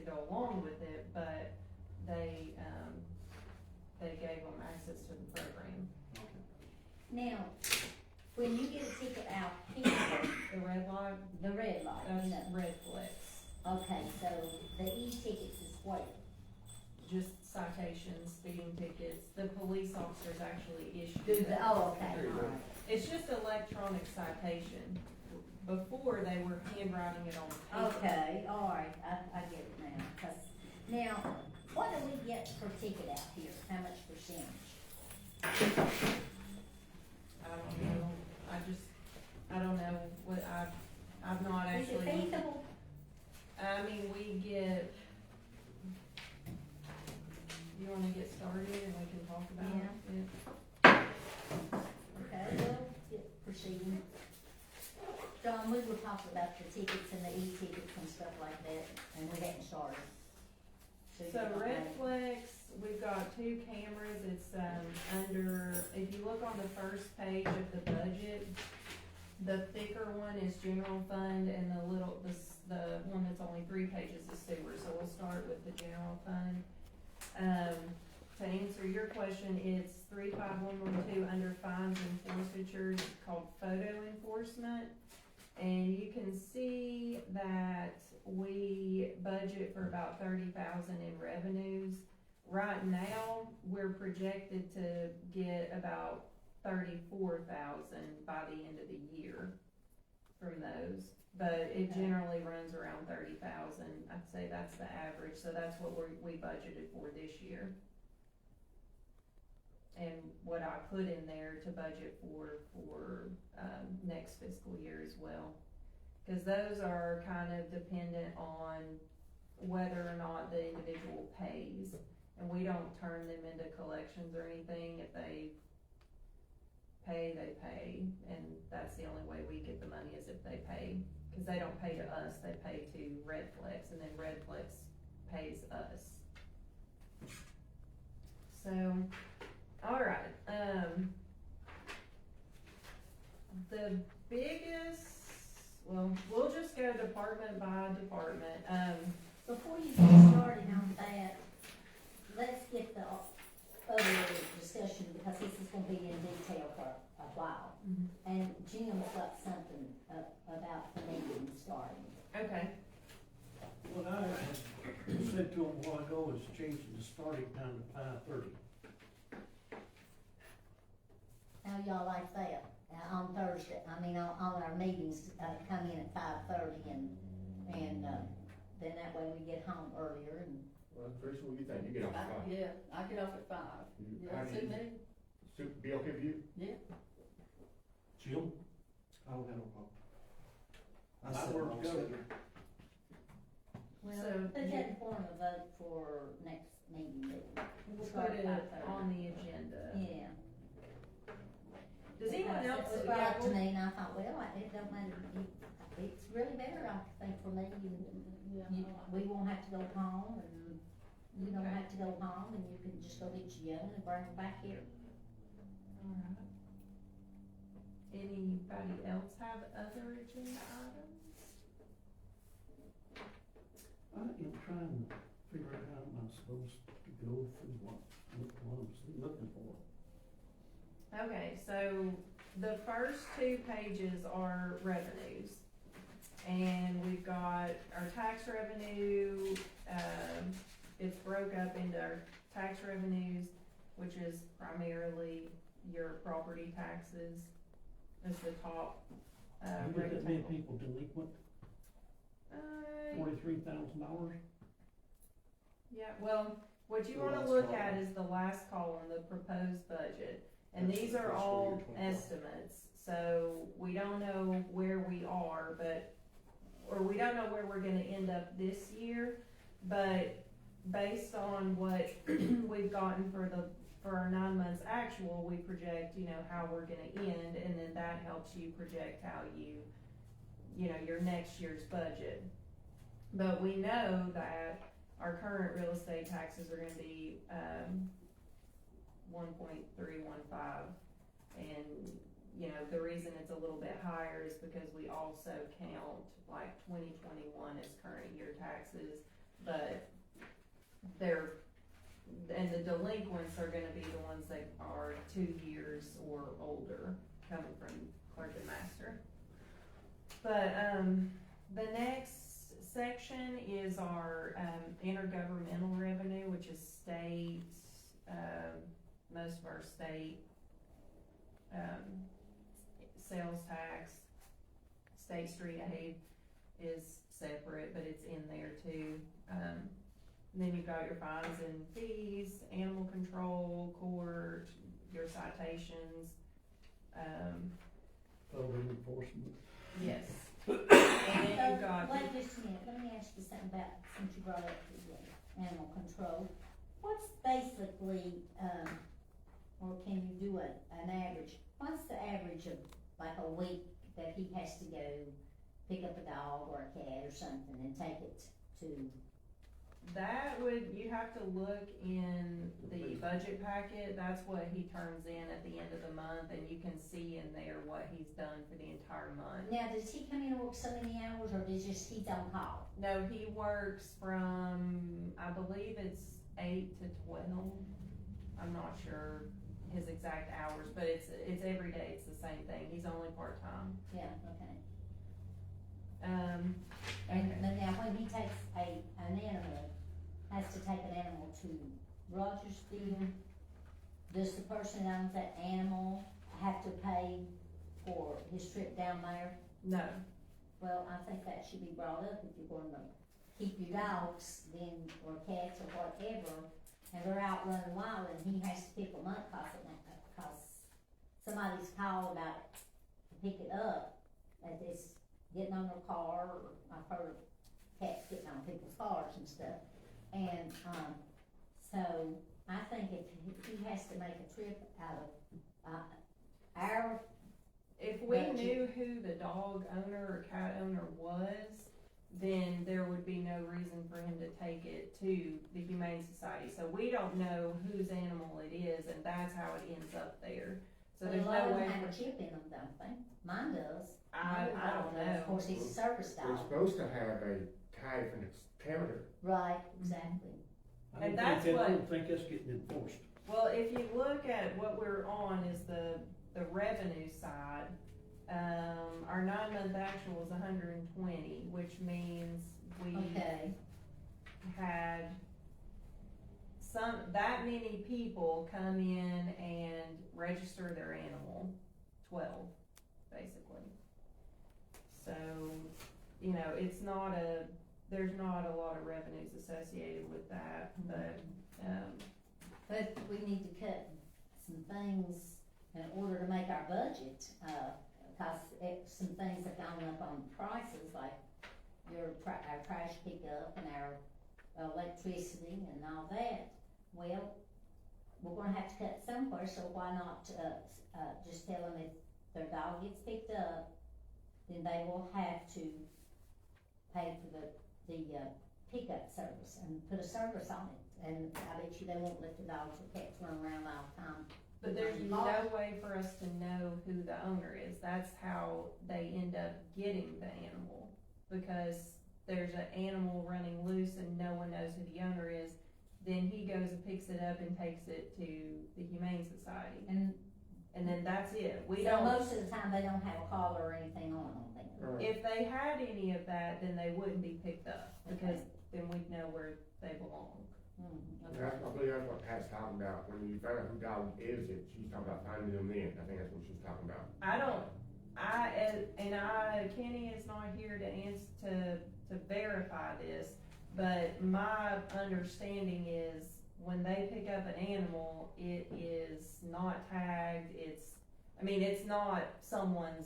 go along with it, but they gave them access to the program. Now, when you get a ticket out here, The red light, the red light, that's you know, red flex, okay, so the e-tickets is what? just citations, speeding tickets, the police officers actually issue Do the, them. oh, okay, There you go. alright. It's just electronic citation. Before, they were handwriting it on paper. Okay, alright, I get it now, 'cause, now, what do we get per ticket out here, how much percentage? I don't know, I don't know what I've not Is it actually, feasible? I mean, we get, you wanna get started and we can talk about it? Okay, well, get proceeding. John, we were talking about the tickets and the e-tickets and stuff like that, and we hadn't started. So you Red know, Flex, we've got 2 cameras, it's, under, if you look on the first page of the budget, the thicker one is general fund and the one that's only 3 pages is sewer, so we'll start with the general fund. To answer your question, it's 35112 under fines and forfeitures, it's called photo enforcement. And you can see that we budget for about 30,000 in revenues. Right now, we're projected to get about 34,000 by the end of the year from those. But it generally runs around 30,000, I'd say that's the average, so that's what we budgeted for this year. And what I put in there to budget for next fiscal year as well. Cause those are kind of dependent on whether or not the individual pays. And we don't turn them into collections or anything. If they pay, they pay. And that's the only way we get the money is if they pay. Cause they don't pay to us, they pay to Red Flex, and then Red Flex pays us. So, alright, the biggest, well, we'll just go department by department, Before you get started on that, let's get the other discussion, because this is gonna be in detail for a while. And Jim's got something about the meeting starting. okay, What I had said to him a while ago is changing the starting time to 5:30. How y'all like that? On Thursday, I mean, on our meetings, come in at 5:30 and then that way we get home earlier and. Well, Teresa, what do you think? You get off at 5? Yeah, I get off at 5. Yeah, suit me. Be okay with you? Yeah. Jim? I don't have no problem. I That said works I'll good. schedule. Well, So, put that in form of vote for next meeting. we'll Start put at it 5:30. on the agenda. Yeah. Does anyone else? It was brought up to me and I thought, well, it don't matter, it's really better, I think, for me, we won't have to go home and you don't Okay. have to go home and you can just go get your young and bring them back here. Alright. Anybody else have other agenda items? I am trying to figure out how I'm supposed to go through what I'm looking for. Okay, so the first 2 pages are revenues. And we've got our tax revenue, it's broke up into our tax revenues, which is primarily your property taxes. That's the top, You get that many rectangle. people delinquent, $43,000? Yeah, well, what you The wanna last look column. at is the last column, the proposed budget. And That's these the are fiscal all year 24. estimates, so we don't know where we are, or we don't know where we're gonna end up this year, but based on what we've gotten for our 9 months actual, we project, how we're gonna end, and then that helps you project how your next year's budget. But we know that our current real estate taxes are gonna be, 1.315, and, the reason it's a little bit higher is because we also count like 2021 as current year taxes, but they're, and the delinquents are gonna be the ones that are 2 years or older, coming from clerk and master. But, the next section is our, intergovernmental revenue, which is state, most of our state, sales tax, state street aid is separate, but it's in there too. Then you've got your fines and fees, animal control, court, your citations, Public enforcement. yes. And then So, you've got, wait just a minute, let me ask you something about, since you brought up the animal control. What's basically, or can you do an average, what's the average of like a week that he has to go pick up a dog or a cat or something and take it to? that would, you have to look in the budget packet, that's what he turns in at the end of the month, and you can see in there what he's done for the entire month. Now, does he come in and work so many hours, or does just, he's on call? No, he works from, I believe it's 8 to 12. I'm not sure his exact hours, but it's every day, it's the same thing. He's only part-time. Yeah, okay. Okay. But now, when he takes an animal, has to take an animal to Rogersville, does the person that owns that animal have to pay for his trip down there? No, Well, I think that should be brought up if you're gonna keep your dogs, then, or cats or whatever, and they're out running wild and he has to pick them up cause somebody's called about to pick it up, that it's getting on their car, or I've heard of cats getting on people's cars and stuff. And, so I think if he has to make a trip out of, our, if we But knew who the dog owner or cat owner was, then there would be no reason for him to take it to the Humane Society. So we don't know whose animal it is, and that's how it ends up there. So there's a lot no of way them have a for, chip in them, don't they? Mine does. I don't know. Of course, he's a service They're dog. supposed to have a tag from its counter. Right, exactly. And that's I what- don't think that's getting enforced. Well, if you look at what we're on is the revenue side, our 9-month actual is 120, which means we Okay, had that many people come in and register their animal, 12, basically. So, you know, there's not a lot of revenues associated with that, but, but we need to cut some things in order to make our budget, cause some things have gone up on prices, like our trash pickup and our electricity and all that. Well, we're gonna have to cut somewhere, so why not, just tell them if their dog gets picked up, then they will have to pay for the pickup service and put a service on it. And I bet you they won't let the dogs or cats run around all the time. but there's no way for us to know who the owner is. That's how they end up getting the animal, because there's an animal running loose and no one knows who the owner is. Then he goes and picks it up and takes it to the Humane Society, and then that's it. We So don't. most of the time, they don't have a collar or anything on them. If they had any of that, then they wouldn't be picked up, because then we'd know where they belong. I believe that's what Pat's talking about, when you find out who dog is, she's talking about finding them then, I think that's what she's talking about. Kenny is not here to verify this, but my understanding is when they pick up an animal, it is not tagged, it's not someone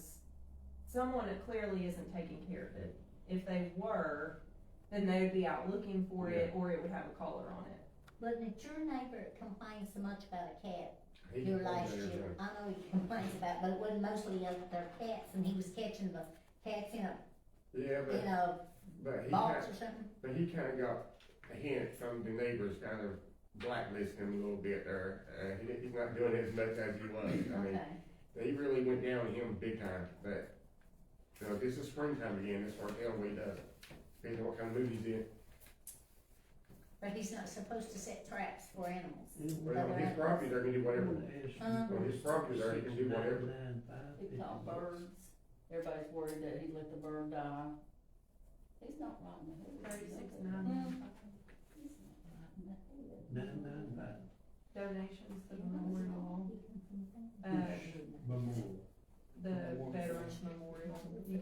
that clearly isn't taking care of it. If they were, then they would be out looking for it, or it would have a collar on it. But if your neighbor complains so much about a cat He here complains last every year, time. I know he complains about, but it wasn't mostly of their cats, and he was catching the cats in Yeah, a but box or something. he kinda got a hint from the neighbors, kind of blacklisting him a little bit there, he's not doing as much as he was, I mean, Okay, they really went down on him big time, but, you know, this is springtime again, that's what he does, depending on what kind of mood he's in. but he's not supposed to set traps for animals. Well, on his property, they're gonna do whatever, on his property, there, he can do whatever. He caught birds, everybody's worried that he let the bird die. He's not right in the head. 36.9. He's not right in the head. 995. Donations to the memorial, Memorial. the Veterans Memorial, you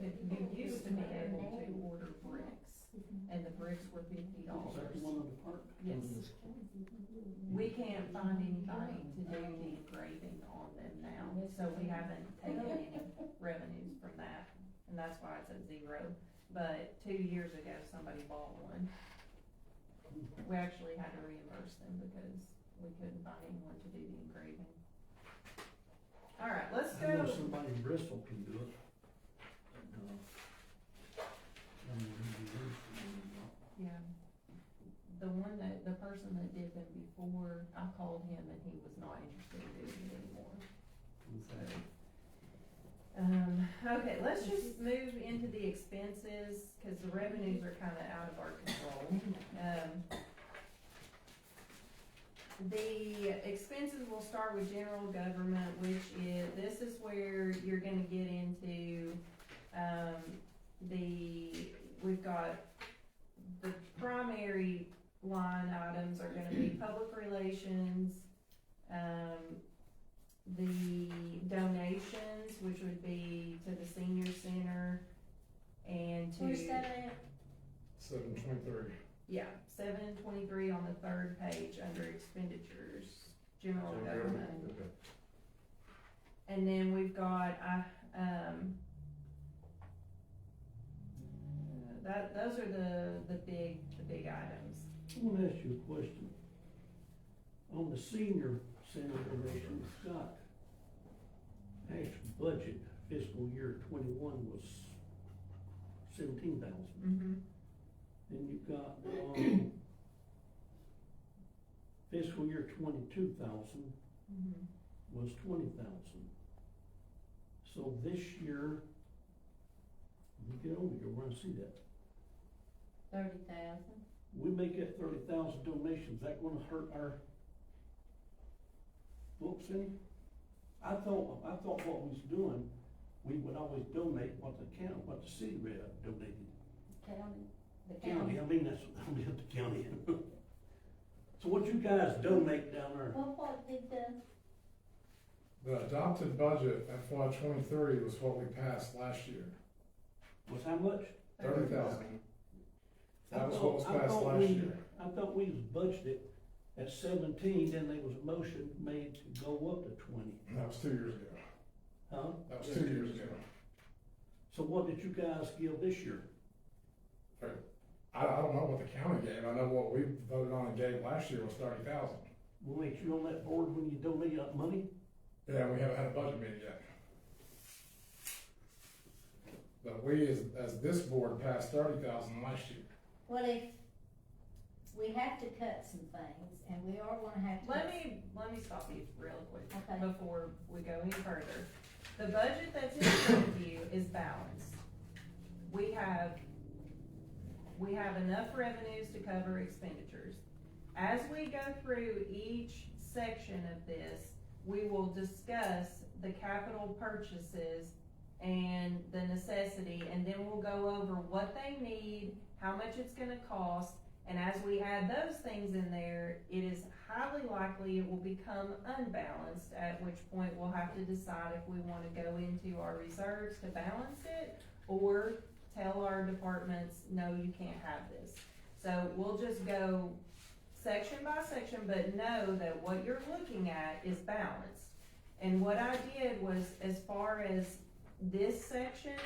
used to be able to order bricks, and the bricks were $50. Is that the one on the park? Yes. We can't find anybody to do the engraving on them now, so we haven't taken any revenues from that, and that's why it's at 0. But 2 years ago, somebody bought one. We actually had to reimburse them because we couldn't find anyone to do the engraving. Alright, let's I know go. somebody in Bristol can do it. Yeah. The person that did them before, I called him and he was not interested in doing it anymore. Okay, let's just move into the expenses, cause the revenues are kinda out of our control. The expenses will start with general government, which is, this is where you're gonna get into, we've got the primary line items are gonna be public relations, the donations, which would be to the senior center and to. Where's that at? 723. Yeah, 723 on the third page under expenditures, general government. Okay. And then we've got, those are the big items. I wanna ask you a question. On the senior center donation, it's got actual budget fiscal year 21 was 17,000. Mm-hmm. Then you've got, fiscal year 22,000 Mm-hmm. was 20,000. So this year, let me get over here, where I see that. 30,000. We make that 30,000 donations, that gonna hurt our books any? I thought what we was doing, we would always donate what the city donated. County, the County, county. I mean, that's, I mean, the county. So what you guys donate down there? Well, what did The adopted budget FY 23 was what we passed last year, Was how much? 30,000. That was what was I passed thought last we- year. I thought we was budgeted at 17, then there was a motion made to go up to 20. That was 2 years ago. Huh? That was 2 years ago. So what did you guys give this year? I don't know what the county gave. I know what we voted on and gave last year was 30,000. We'll make you on that board when you donate that money? Yeah, we haven't had a budget meeting yet. But we, as this board, passed 30,000 last year. What if we have to cut some things and we are gonna have to. Let me stop you real quick Okay. before we go any further. The budget that's in front of you is balanced. We have enough revenues to cover expenditures. As we go through each section of this, we will discuss the capital purchases and the necessity, and then we'll go over what they need, how much it's gonna cost, and as we add those things in there, it is highly likely it will become unbalanced, at which point we'll have to decide if we wanna go into our reserves to balance it, or tell our departments, no, you can't have this. So we'll just go section by section, but know that what you're looking at is balanced. And what I did was, as far as this section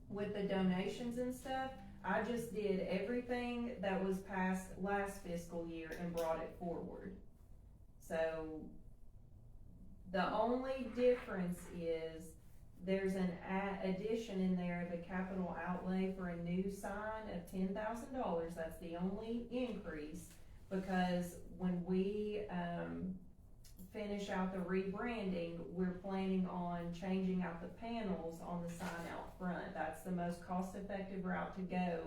with the donations and stuff, I just did everything that was passed last fiscal year and brought it forward. So the only difference is there's an addition in there, the capital outlay for a new sign of $10,000. That's the only increase, because when we finish out the rebranding, we're planning on changing out the panels on the sign out front. That's the most cost-effective route to go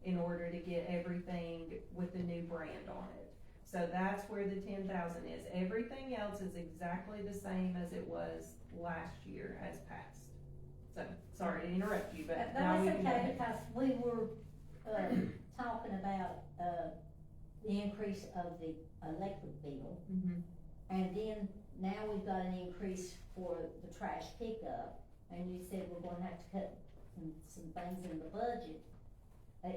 in order to get everything with the new brand brand on it. So that's where the 10,000 is. Everything else is exactly the same as it was last year as passed. So, sorry to interrupt you, but But now we that's can go okay, ahead. because we were, talking about, the increase of the electric bill. Mhm. And then now we've got an increase for the trash pickup, and you said we're gonna have to cut some things in the budget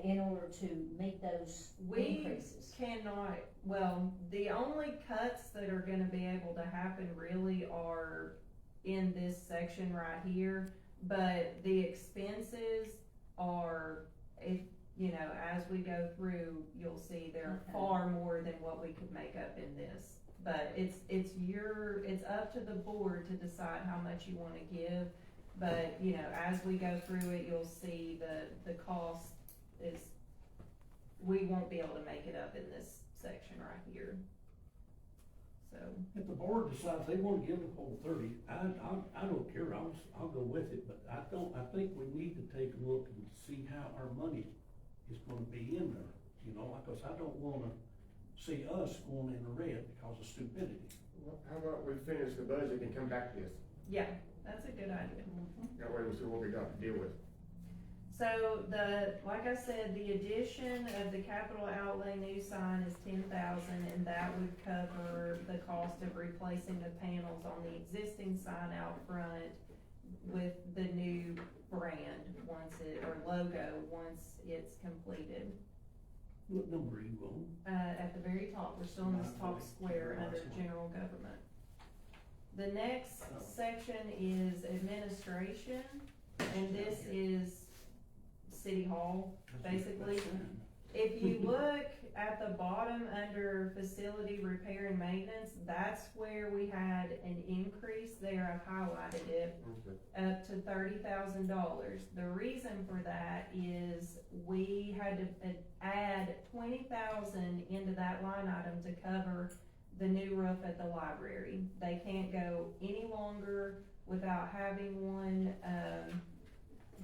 in order to meet those We increases. cannot, well, the only cuts that are gonna be able to happen really are in this section right here, but the expenses are, if, you know, as we go through, you'll see they're Okay. far more than what we could make up in this. But it's up to the board to decide how much you wanna give, but, you know, as we go through it, you'll see the cost is, we won't be able to make it up in this section right here. So, If the board decides they wanna give the whole 30, I don't care, I'll go with it, but I think we need to take a look and see how our money is gonna be in there, you know, because I don't wanna see us going in the red because of stupidity. Well, how about we finish the budget and come back to this? yeah, that's a good idea. That way we see what we got to deal with. So like I said, the addition of the capital outlay new sign is 10,000, and that would cover the cost of replacing the panels on the existing sign out front with the new brand or logo, once it's completed. What number are you on? At the very top, we're still in this top square under general government. The next section is administration, and this is City Hall, basically. If you look at the bottom under facility repair and maintenance, that's where we had an increase there. I've highlighted it up to $30,000. The reason for that is we had to add 20,000 into that line item to cover the new roof at the library. They can't go any longer without having one,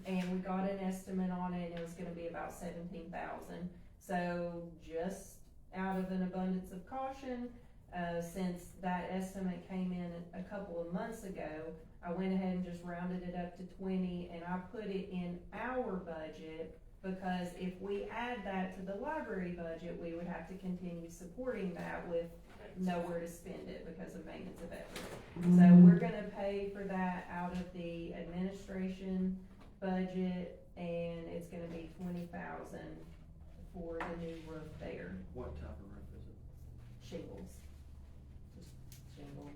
and we got an estimate on it, and it was gonna be about 17,000. So just out of an abundance of caution, since that estimate came in a couple of months ago, I went ahead and just rounded it up to 20, and I put it in our budget, because if we add that to the library budget, we would have to continue supporting that with nowhere to spend it because of maintenance of effort. So we're gonna pay for that out of the administration budget, and it's gonna be 20,000 for the new roof there, What type of roof is it? shingles. Just shingle.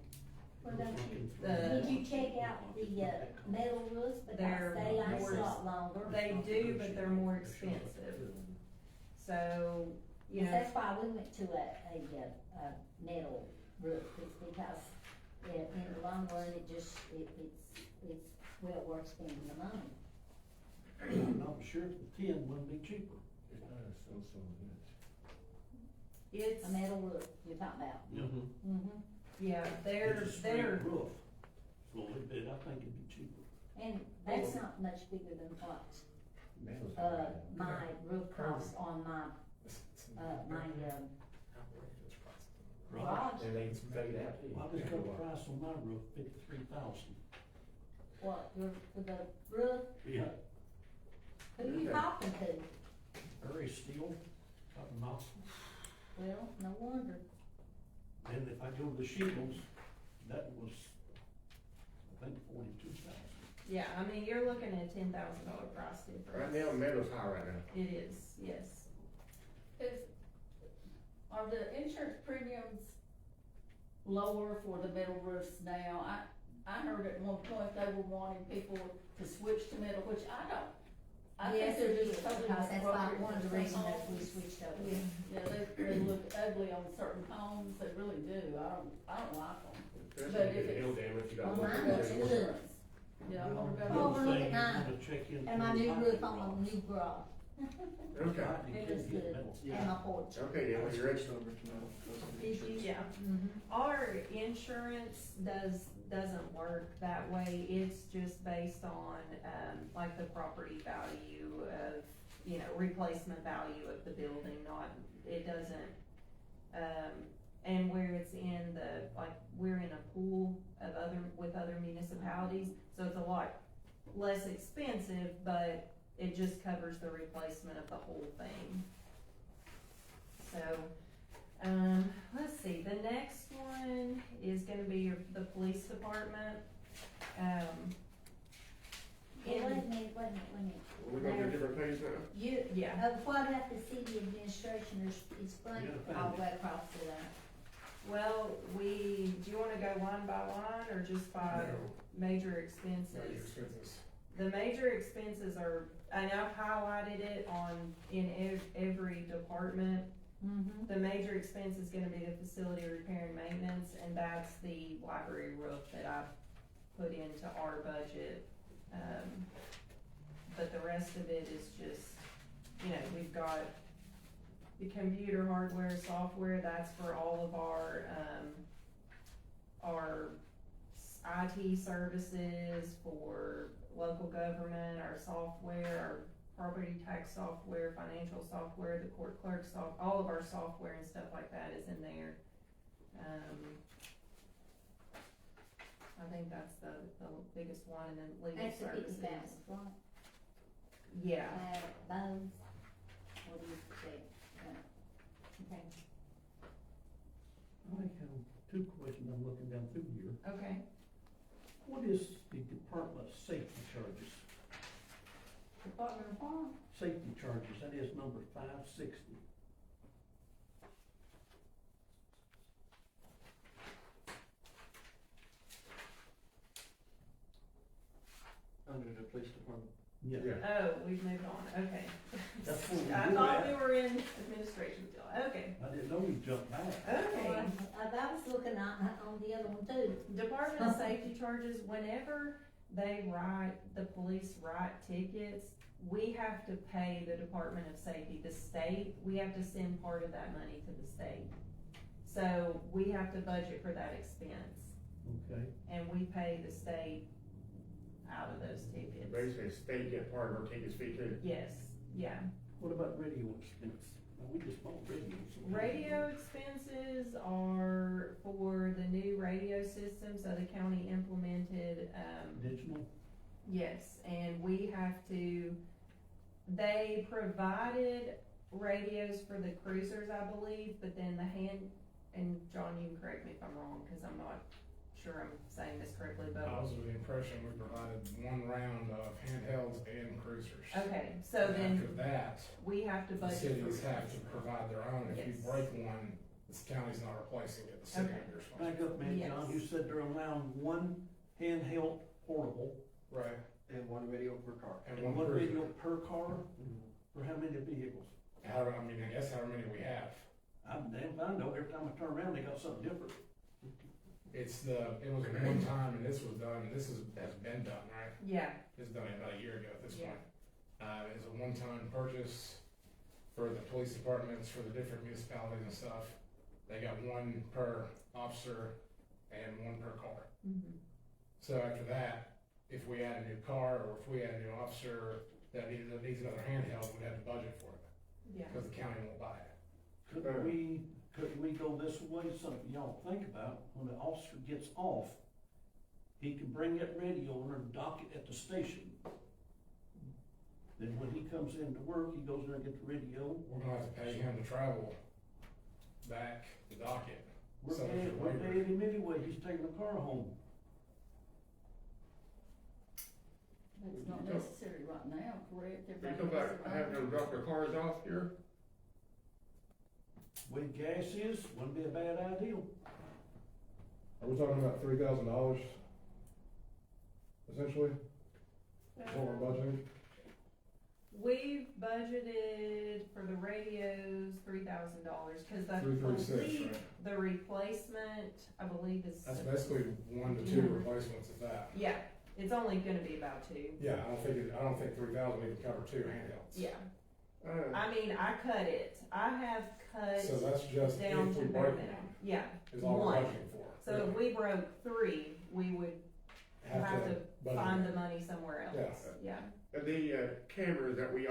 Well, don't you, The- did you check out the, metal roofs, because They're they last more- a lot longer? They do, but they're more expensive. So, you know, That's why we went to a metal roof, it's because in the long run, it's well worth spending the money. I'm not sure if the 10 wouldn't be cheaper. it's, A metal roof you're talking about. Mm-hmm. yeah, they're, It's a straight roof, Floyd, but I think it'd be cheaper. And that's not much bigger than what, my roof costs on my garage. And they fade out. Well, I just got a price on my roof, 53,000. What, the roof, Yeah. who you talking to? Very steel, top of mouth. Well, no wonder. And if I go to the shingles, that was, I think, 42,000. yeah, I mean, you're looking at $10,000 price Right difference. now, metal's high right now. It is, yes. Are the insurance premiums lower for the metal roofs now? I heard at one point they were wanting people to switch to metal, which I don't. I think Yes, they're it just is, totally because that's why inappropriate one of the for some reasons that we homes. switched over. Yeah, they look ugly on certain homes, they really do, I don't like them. Especially if it's hail damage, you Well, gotta look mine at looks it. good. Yeah, I'm gonna Oh, go. we're looking at Check in. And my new roof on my new garage, Okay, it looks good, and my porch. okay, then, when you're ready. Did you? Yeah. Mhm. Our insurance doesn't work that way. It's just based on, like the property value of, you know, replacement value of the building, it doesn't And where it's in the, like, we're in a pool of with other municipalities, so it's a lot less expensive, but it just covers the replacement of the whole thing. So, let's see, the next one is gonna be the police department. Wait a in- minute. We're going to a different page now? Yeah, What about the city administration, it's blank Yeah, all the way across the line? well, do you wanna go line by line, or just by major Major expenses? expenses. The major expenses are, and I've highlighted it in every department. Mm-hmm. The major expense is gonna be the facility repair and maintenance, and that's the library roof that I put into our budget. But the rest of it is just, we've got the computer hardware, software, that's for all of our IT services for local government, our software, our property tax software, financial software, the court clerk all of our software and stuff like that is in there. I think that's the biggest one, and then legal That's the services. 50,000, right? Yeah, Bones, what do you say? Okay. I have two questions I'm looking down through here. okay. What is the Department of Safety charges? Department of Farm? Safety charges, that is number 560. Under the police department. Yeah. Oh, we've moved on, okay. That's where we I were thought at. we were in administration still, okay, I didn't know we jumped back. okay. Well, I was looking on the other one too. Department of Safety charges, whenever the police write tickets, we have to pay the Department of Safety, the state, we have to send part of that money to the state. So we have to budget for that expense, Okay. and we pay the state out of those tickets. Basically, state get part of our tickets fee too. Yes, yeah. What about radio expense? Now, we just bought radios. Radio expenses are for the new radio system, so the county implemented, Digital? yes, and we have to, they provided radios for the cruisers, I believe, but then and John, you can correct me if I'm wrong, cause I'm not sure I'm saying this correctly, but. I was under the impression we provided one round of handhelds and cruisers. Okay, so And then after that, we have to the budget for. cities have to provide their own. If you Yes. break one, the county's not replacing it, the city Okay. will be responsible. Back up, man, John, you Yes. said they're allowing one handheld portable Right, And one radio per car. and and one one cruiser. radio per car, for how many vehicles? I guess however many we have. I'm damn fine, though, every time I turn around, they got something different. It was one time, and this has been done, right? Yeah, It was done about a year ago at this Yeah. point. It's a one-time purchase for the police departments, for the different municipalities and stuff. They got one per officer and one per car. mhm, So after that, if we add a new car, or if we add a new officer that needs another handheld, we'd have to budget for it, yeah. because the county won't buy it. Couldn't we go this way, something y'all think about, when the officer gets off, he can bring that radio and dock it at the station. Then when he comes into work, he goes there and gets the radio. We're gonna have to pay him to travel back to dock it. We're So paying, if we're you're paying him anyway, he's taking the car home. It's not necessary right now, correct? We come back, have them drop their cars off here. Way gas is, wouldn't be a bad idea. Are we talking about $3,000, essentially, is what we're budgeting? We've budgeted for the radios $3,000, cause I 336, believe right? the replacement, I believe is. That's basically 1 to 2 Yeah. replacements of that. Yeah, it's only gonna be about 2. Yeah, I don't think 3,000 even cover 2 handhelds. Yeah, Uh, I mean, I cut it, I have cut So that's just down if to we bare break minimum, one, yeah, is all we're one. budgeting for. So if we broke 3, we would have to budget find it. the money somewhere else, yeah. the cameras that we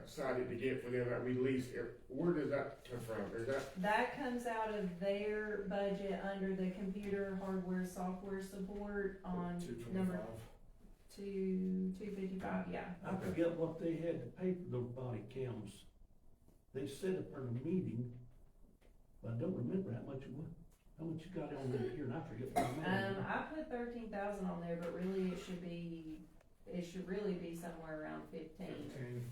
decided to get for them that we lease, where does that come from? Is that, That comes out of their budget under the computer, hardware, software support on number 255, yeah. I forget what they had to pay for those body cams. They said it for the meeting, but I don't remember how much you got on there here, and I forget what amount. I put 13,000 on there, but really it should really be somewhere around 15.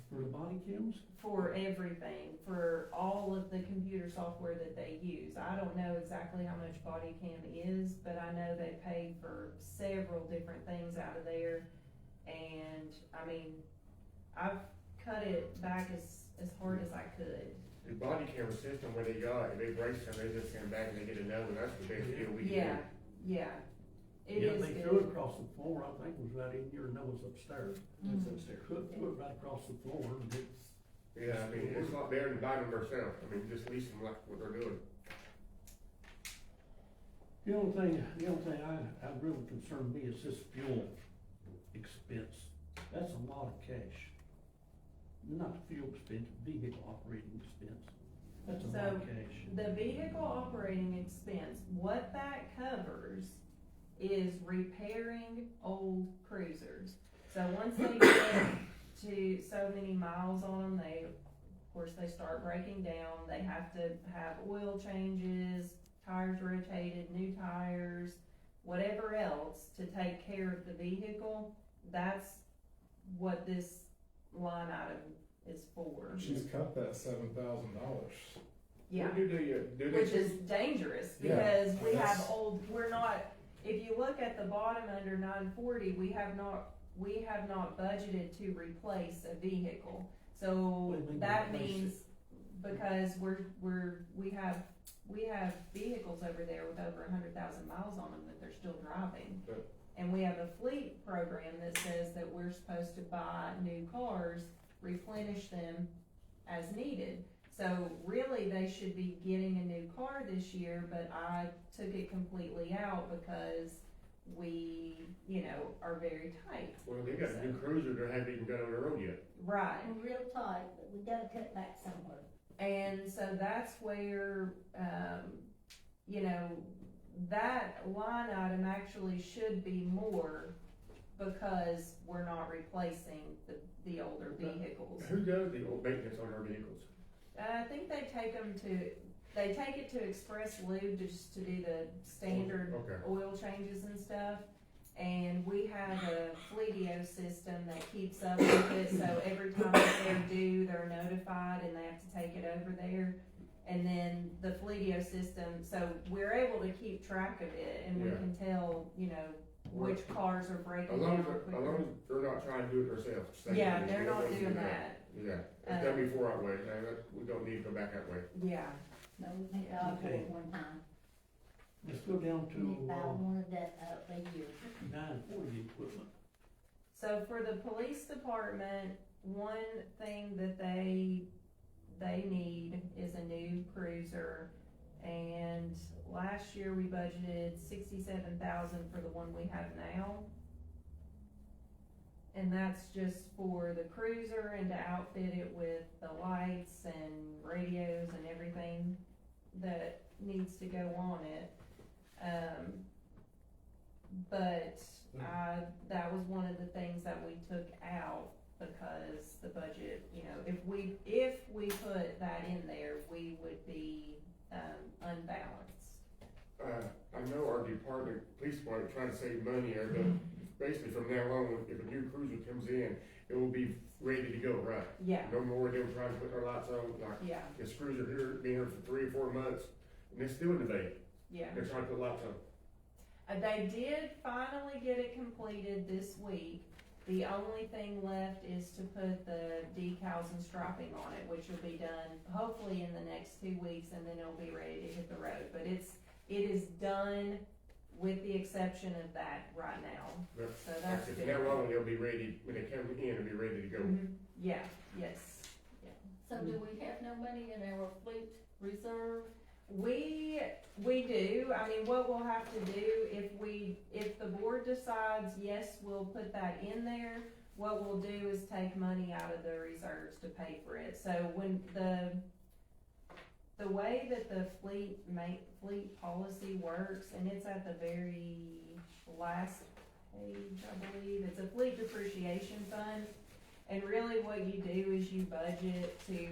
For the body cams? For everything, for all of the computer software that they use. I don't know exactly how much body cam is, but I know they pay for several different things out of there. And, I mean, I've cut it back as hard as I could. the body camera system where they got, if they break something, they just send back and they get another one, that's the best deal we can do. Yeah, it Yeah, is they threw it good. across the floor, I think it was right in here, and that was upstairs. It's upstairs. Threw it right across the floor, and it, Yeah, I mean, it's not there to buy them ourselves, I mean, just lease them like what they're doing. the only thing I really concerned me is this fuel expense. That's a lot of cash. Not the fuel expense, vehicle operating expense. That's a lot of cash. The vehicle operating expense, what that covers is repairing old cruisers. So once they get to so many miles on them, of course, they start breaking down. They have to have oil changes, tires rotated, new tires, whatever else to take care of the vehicle. That's what this line item is for. She's cut that $7,000. Yeah. What do they Which is dangerous, Yeah, because we have that's- we're not, if you look at the bottom under 940, we have not budgeted to replace a vehicle. So What do you mean that replace means, because we have vehicles over there with over 100,000 miles on them that they're still driving. Good. And we have a fleet program that says that we're supposed to buy new cars, replenish them as needed. So really, they should be getting a new car this year, but I took it completely out because we, are very tight. Well, they got a new cruiser that haven't even got on the road yet. Right. I'm real tight, but we gotta cut back somewhere. And so that's where, that line item actually should be more, because we're not replacing the older vehicles. Who does the old maintenance on our vehicles? I think they take it to Express Lube just to do the standard Okay. oil changes and stuff. And we have a Fleetio system that keeps up with it, so every time that they're due, they're notified and they have to take it over there. And then the Fleetio system, so we're able to keep track of it, and we Yeah. can tell, which cars are breaking As long down as quicker. they're not trying to do it themselves. Same Yeah, thing. they're We don't not want to do doing that. Yeah, it's done before that way, we don't need to go back that way. Yeah, No, we think all do Okay. it one time. Let's go down We buy to, one of that, a year. 940 equipment. so for the police department, one thing that they need is a new cruiser. And last year we budgeted 67,000 for the one we have now. And that's just for the cruiser and to outfit it with the lights and radios and everything that needs to go on it. But that was one of the things that we took out, because the budget, if we put that in there, we would be, unbalanced. I know our police department trying to save money here, but basically from now on, if a new cruiser comes in, it will be ready to go, right? Yeah, No more of them trying to put their lights on, like yeah, this cruiser here, been here for 3 or 4 months, and it's still in the bay, yeah. they're trying to put lights on. They did finally get it completed this week. The only thing left is to put the decals and striping on it, which will be done hopefully in the next 2 weeks, and then it'll be ready to hit the road. But it is done, with the exception of that right now. But So that's From good. now on, they'll be ready, when they come in, they'll be ready to go. Mhm. Yeah, yes. So do we have no money in our fleet reserve? We do, I mean, what we'll have to do, if the board decides, yes, we'll put that in there, what we'll do is take money out of the reserves to pay for it. So when the way that the fleet policy works, and it's at the very last page, I believe, it's a fleet depreciation fund. And really what you do is you budget to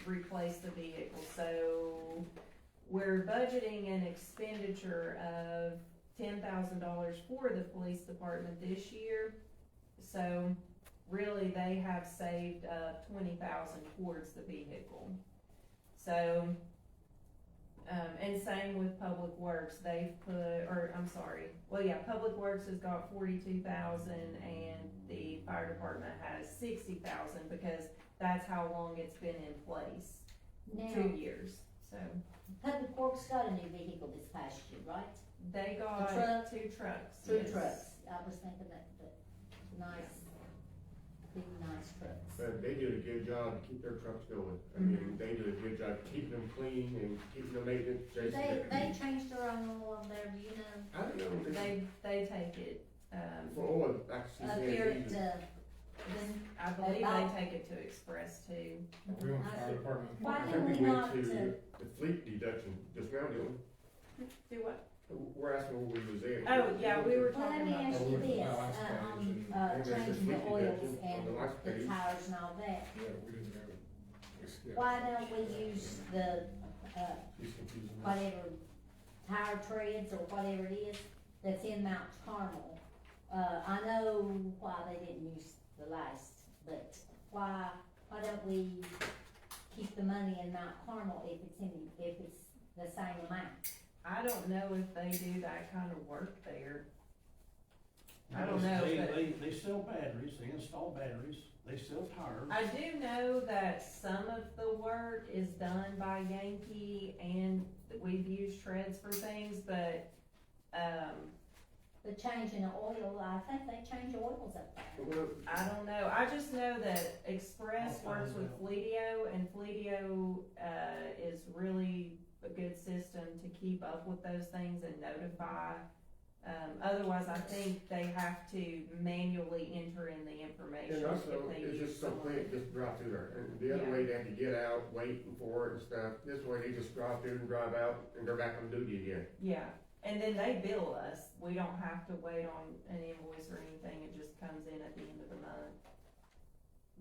replace the vehicle. So we're budgeting an expenditure of $10,000 for the police department this year. So really they have saved $20,000 towards the vehicle. So, and same with Public Works, they've put, Public Works has got 42,000 and the fire department has 60,000 because that's how long it's been in place, Now, 2 years, so. Public Works got a new vehicle this past year, right? They got truck? 2 trucks. Two yes. trucks, I was thinking that nice, big nice trucks. But they do a good job to keep their trucks going. I mean, they do a good job keeping them clean and keeping them maintenance. They changed their own oil there, do you know? I don't know. They take it, For oil, actually, Up they here use at, it. I believe About- they take it to Express too. We went to fire department. Why I didn't think we we not, went to the fleet deduction just now, didn't we? Do what? We're asking where we was at. Oh, yeah, we were well, let talking me about. ask you this, last page and- and there's changing the the fleet oils deduction and on the last the page. tires and all that. Yeah, we didn't have it. We skipped. Why don't we use the, He's confusing me. whatever, tire treads or whatever it is that's in Mount Carmel? I know why they didn't use the last, but why don't we keep the money in Mount Carmel if it's the same amount? I don't know if they do that kind of work there. I don't know, but- They sell batteries, they install batteries, they sell tires. I do know that some of the work is done by Yankee and we've used treads for things, but, The changing of oil, I think they change oils up there. Well, I don't know. I just know that Express I'll works find with out. Fleetio and Fleetio, is really a good system to keep up with those things and notify. Otherwise I think they have to manually enter in the information And also, if they it's use just something someone. that just drive through there, and the other Yeah. way they have to get out, waiting for it and stuff, this way they just drive through and drive out and go back on duty again. Yeah, and then they bill us, we don't have to wait on an invoice or anything, it just comes in at the end of the month.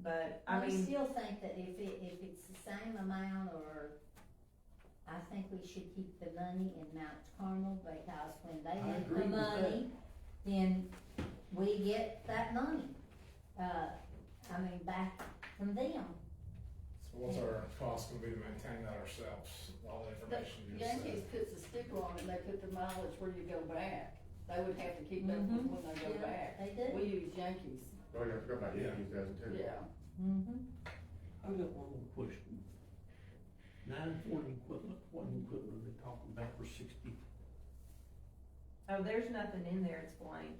But, I mean, still think that if it's the same amount or, I think we should keep the money in Mount Carmel because when they I get agree the with money, then we get that money, back from them. So what's our cost gonna be to maintain that ourselves, all the The information you just Yankees said? puts a sticker on it, they put the mileage where you go back. They would have to keep up with when they go Yeah, back. they do. We use Yankees, Oh, yeah, I forgot about Yeah. Yankees, doesn't too. yeah. I've got one more question. 940 equipment, what equipment are they talking about for 60? oh, there's nothing in there, it's blank.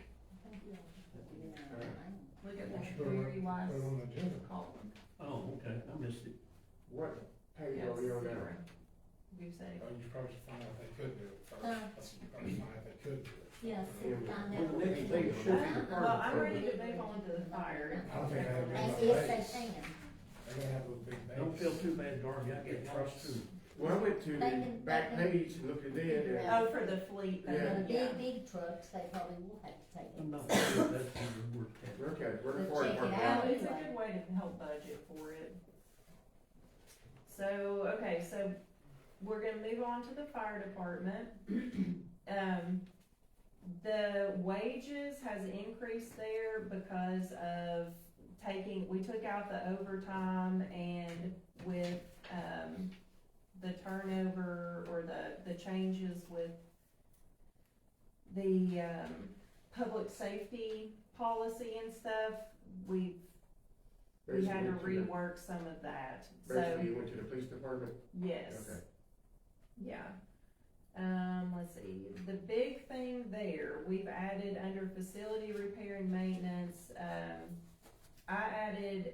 Look at Why don't that you put it on- very last put it on the agenda? column. Oh, okay, I missed it. What page Yeah, are it's we on now? 0. Goose egg. Oh, you probably should find out if they could do it first. Huh? That's, you probably find out if they could do it. Yes, first. find Well, out. the next thing should be the Well, I'm ready to move on to the fire. I don't think they have And enough yes, they base. can. They're gonna have those big bases. Don't feel too bad, Darby, I get trucks too. Well, I went to They the can- back they can- page and looked at it, and Oh, for the fleet thing, Yeah. The big trucks, they probably will have to take it. I'm not sure if that's even worth it. okay, we're But the fire check it department. out. It's a good way to help budget for it. So, okay, so we're gonna move on to the fire department. The wages has increased there because of we took out the overtime and with, the turnover or the changes with the, public safety policy and stuff, we had to Basically, rework some of that, so, Basically, you went to the police department, yes. okay. Yeah. Let's see, the big thing there, we've added under facility repair and maintenance, I added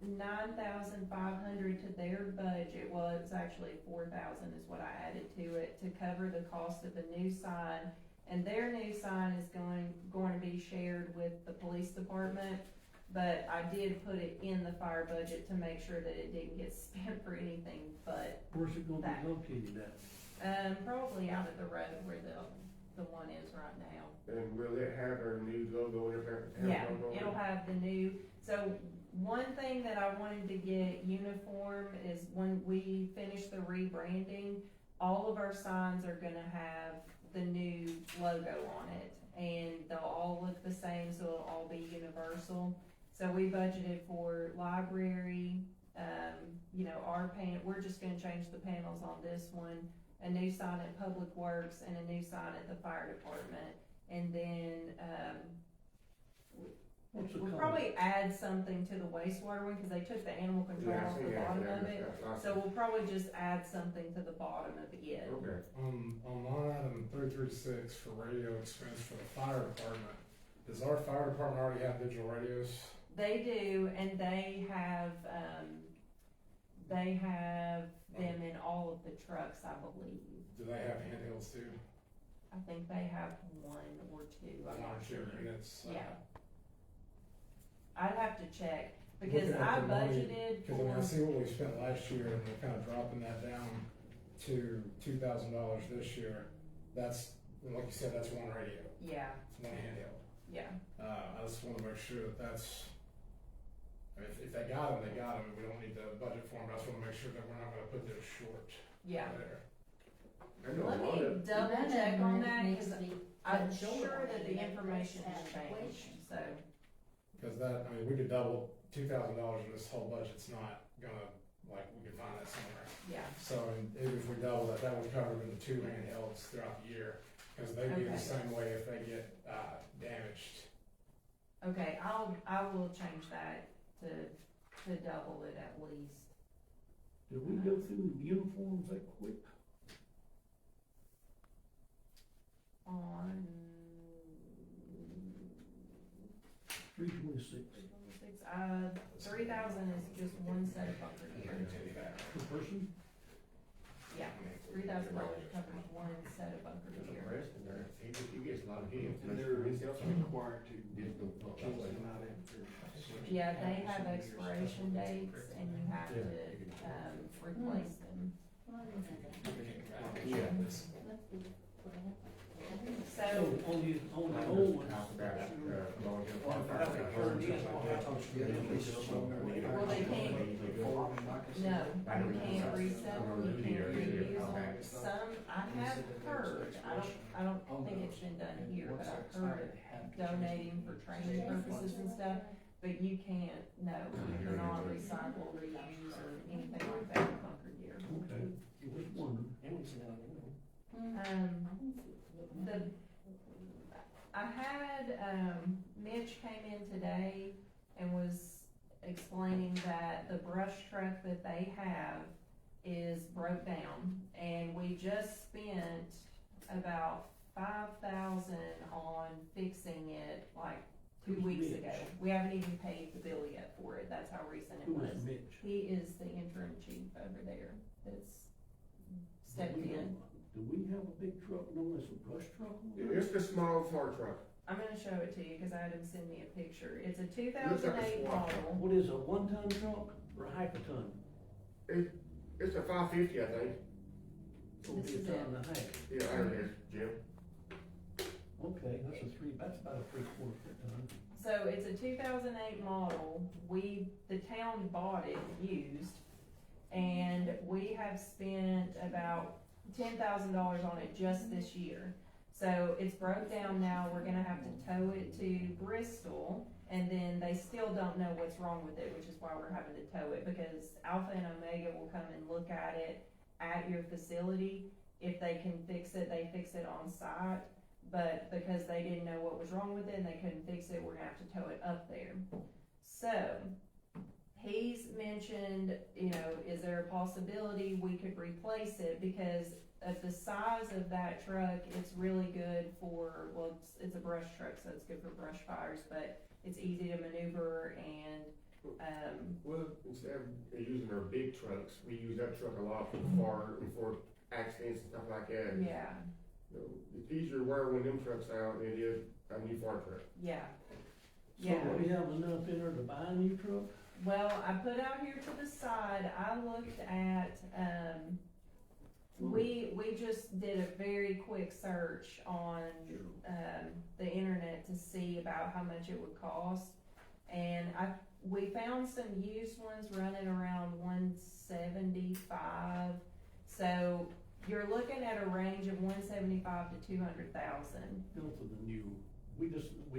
9,500 to their budget, well, it's actually 4,000 is what I added to it, to cover the cost of the new sign and their new sign is going to be shared with the police department. But I did put it in the fire budget to make sure that it didn't get spent for anything but, Where's it gonna That. be located at? probably out of the road where the one is right now. And will it have our new logo and everything? Yeah, it'll have the new, so one thing that I wanted to get uniform is when we finish the rebranding, all of our signs are gonna have the new logo on it, and they'll all look the same, so it'll all be universal. So we budgeted for library, we're just gonna change the panels on this one, a new sign at Public Works and a new sign at the fire department, and then, What's the we'll color? probably add something to the wastewater one, cause they took the animal control Yeah, I off see the that, bottom yeah, of it. that's So we'll probably just add something to the bottom of it. Okay. On line item 336 for radio expense for the fire department, does our fire department already have digital radios? They do, and they have them in all of the trucks, I believe. Do they have handhelds too? I think they have one or two, I'm not sure. Units. Yeah. I'd have to check, because Looking at I the money, budgeted Cause I mean, I for, see what we spent last year and we're kinda dropping that down to $2,000 this year. That's, like you said, that's one radio, yeah, it's one handheld. yeah, I just wanna make sure that that's, I mean, if they got them, they got them, we don't need to budget for them, but I just wanna make sure that we're not gonna put those short yeah. there. I know a Let lot me of, double check on that, Needs cause to be I'm cut short sure on that it, the that's information has out of the changed, question. so, Cause that, I mean, we could double $2,000 and this whole budget's not gonna, like, we could find that somewhere. yeah, So, and even if we double that, that would cover the 2 handhelds throughout the year, cause they'd be Okay. the same way if they get, damaged. okay, I will change that to double it at least. Did we go through the uniforms that quick? On 326 3,000 is just one set of bunker gear. per person? Yeah, $3,000 covers one set of bunker gear. he gets a lot of hits. And they're required to change them out after. Yeah, they have expiration dates and you have to, replace them. Yeah. So So, on the old ones, well, they can't, no, you can't resell them, you can't reuse them. Some, I have heard, I don't think it's been done here, but I've heard of donating for training purposes and stuff, but you can't, no, you cannot recycle, reuse, or anything like that with bunker gear. okay, I was wondering. I had, Mitch came in today and was explaining that the brush truck that they have is broke down, and we just spent about 5,000 on fixing it like 2 Who's weeks Mitch? ago. We haven't even paid the bill yet for it, that's how recent it Who was. is Mitch? He is the interim chief over there that's stepped in. Do we have a big truck known as a brush truck? on there? It's the small fire truck. I'm gonna show it to you, cause I had him send me a picture. It's a Looks 2008 like a SWAT truck. model. What is a 1-ton truck or a half a ton? It's a 550, I think. It'll This be a is ton it. and a half. Yeah, there it is, Jim. Okay, that's about a 3/4 ton. So it's a 2008 model. The town bought it used, and we have spent about $10,000 on it just this year. So it's broke down now. We're gonna have to tow it to Bristol, and then they still don't know what's wrong with it, which is why we're having to tow it, because Alpha and Omega will come and look at it at your facility. If they can fix it, they fix it on site. But because they didn't know what was wrong with it and they couldn't fix it, we're gonna have to tow it up there. So, he's mentioned, is there a possibility we could replace it, because of the size of that truck, it's really good for, well, it's a brush truck, so it's good for brush fires, but it's easy to maneuver and, Well, instead of using our big trucks, we use that truck a lot for fire and for accidents and stuff like that. yeah. You know, it's easier to wear one of them trucks out than it is a new fire truck. Yeah. So Yeah. do we have enough in there to buy a new truck? Well, I put out here to the side, I looked at, we just did a very quick search on, the internet to see about how much it would cost. And we found some used ones running around 175, so you're looking at a range of 175 to 200,000. Go for the new, we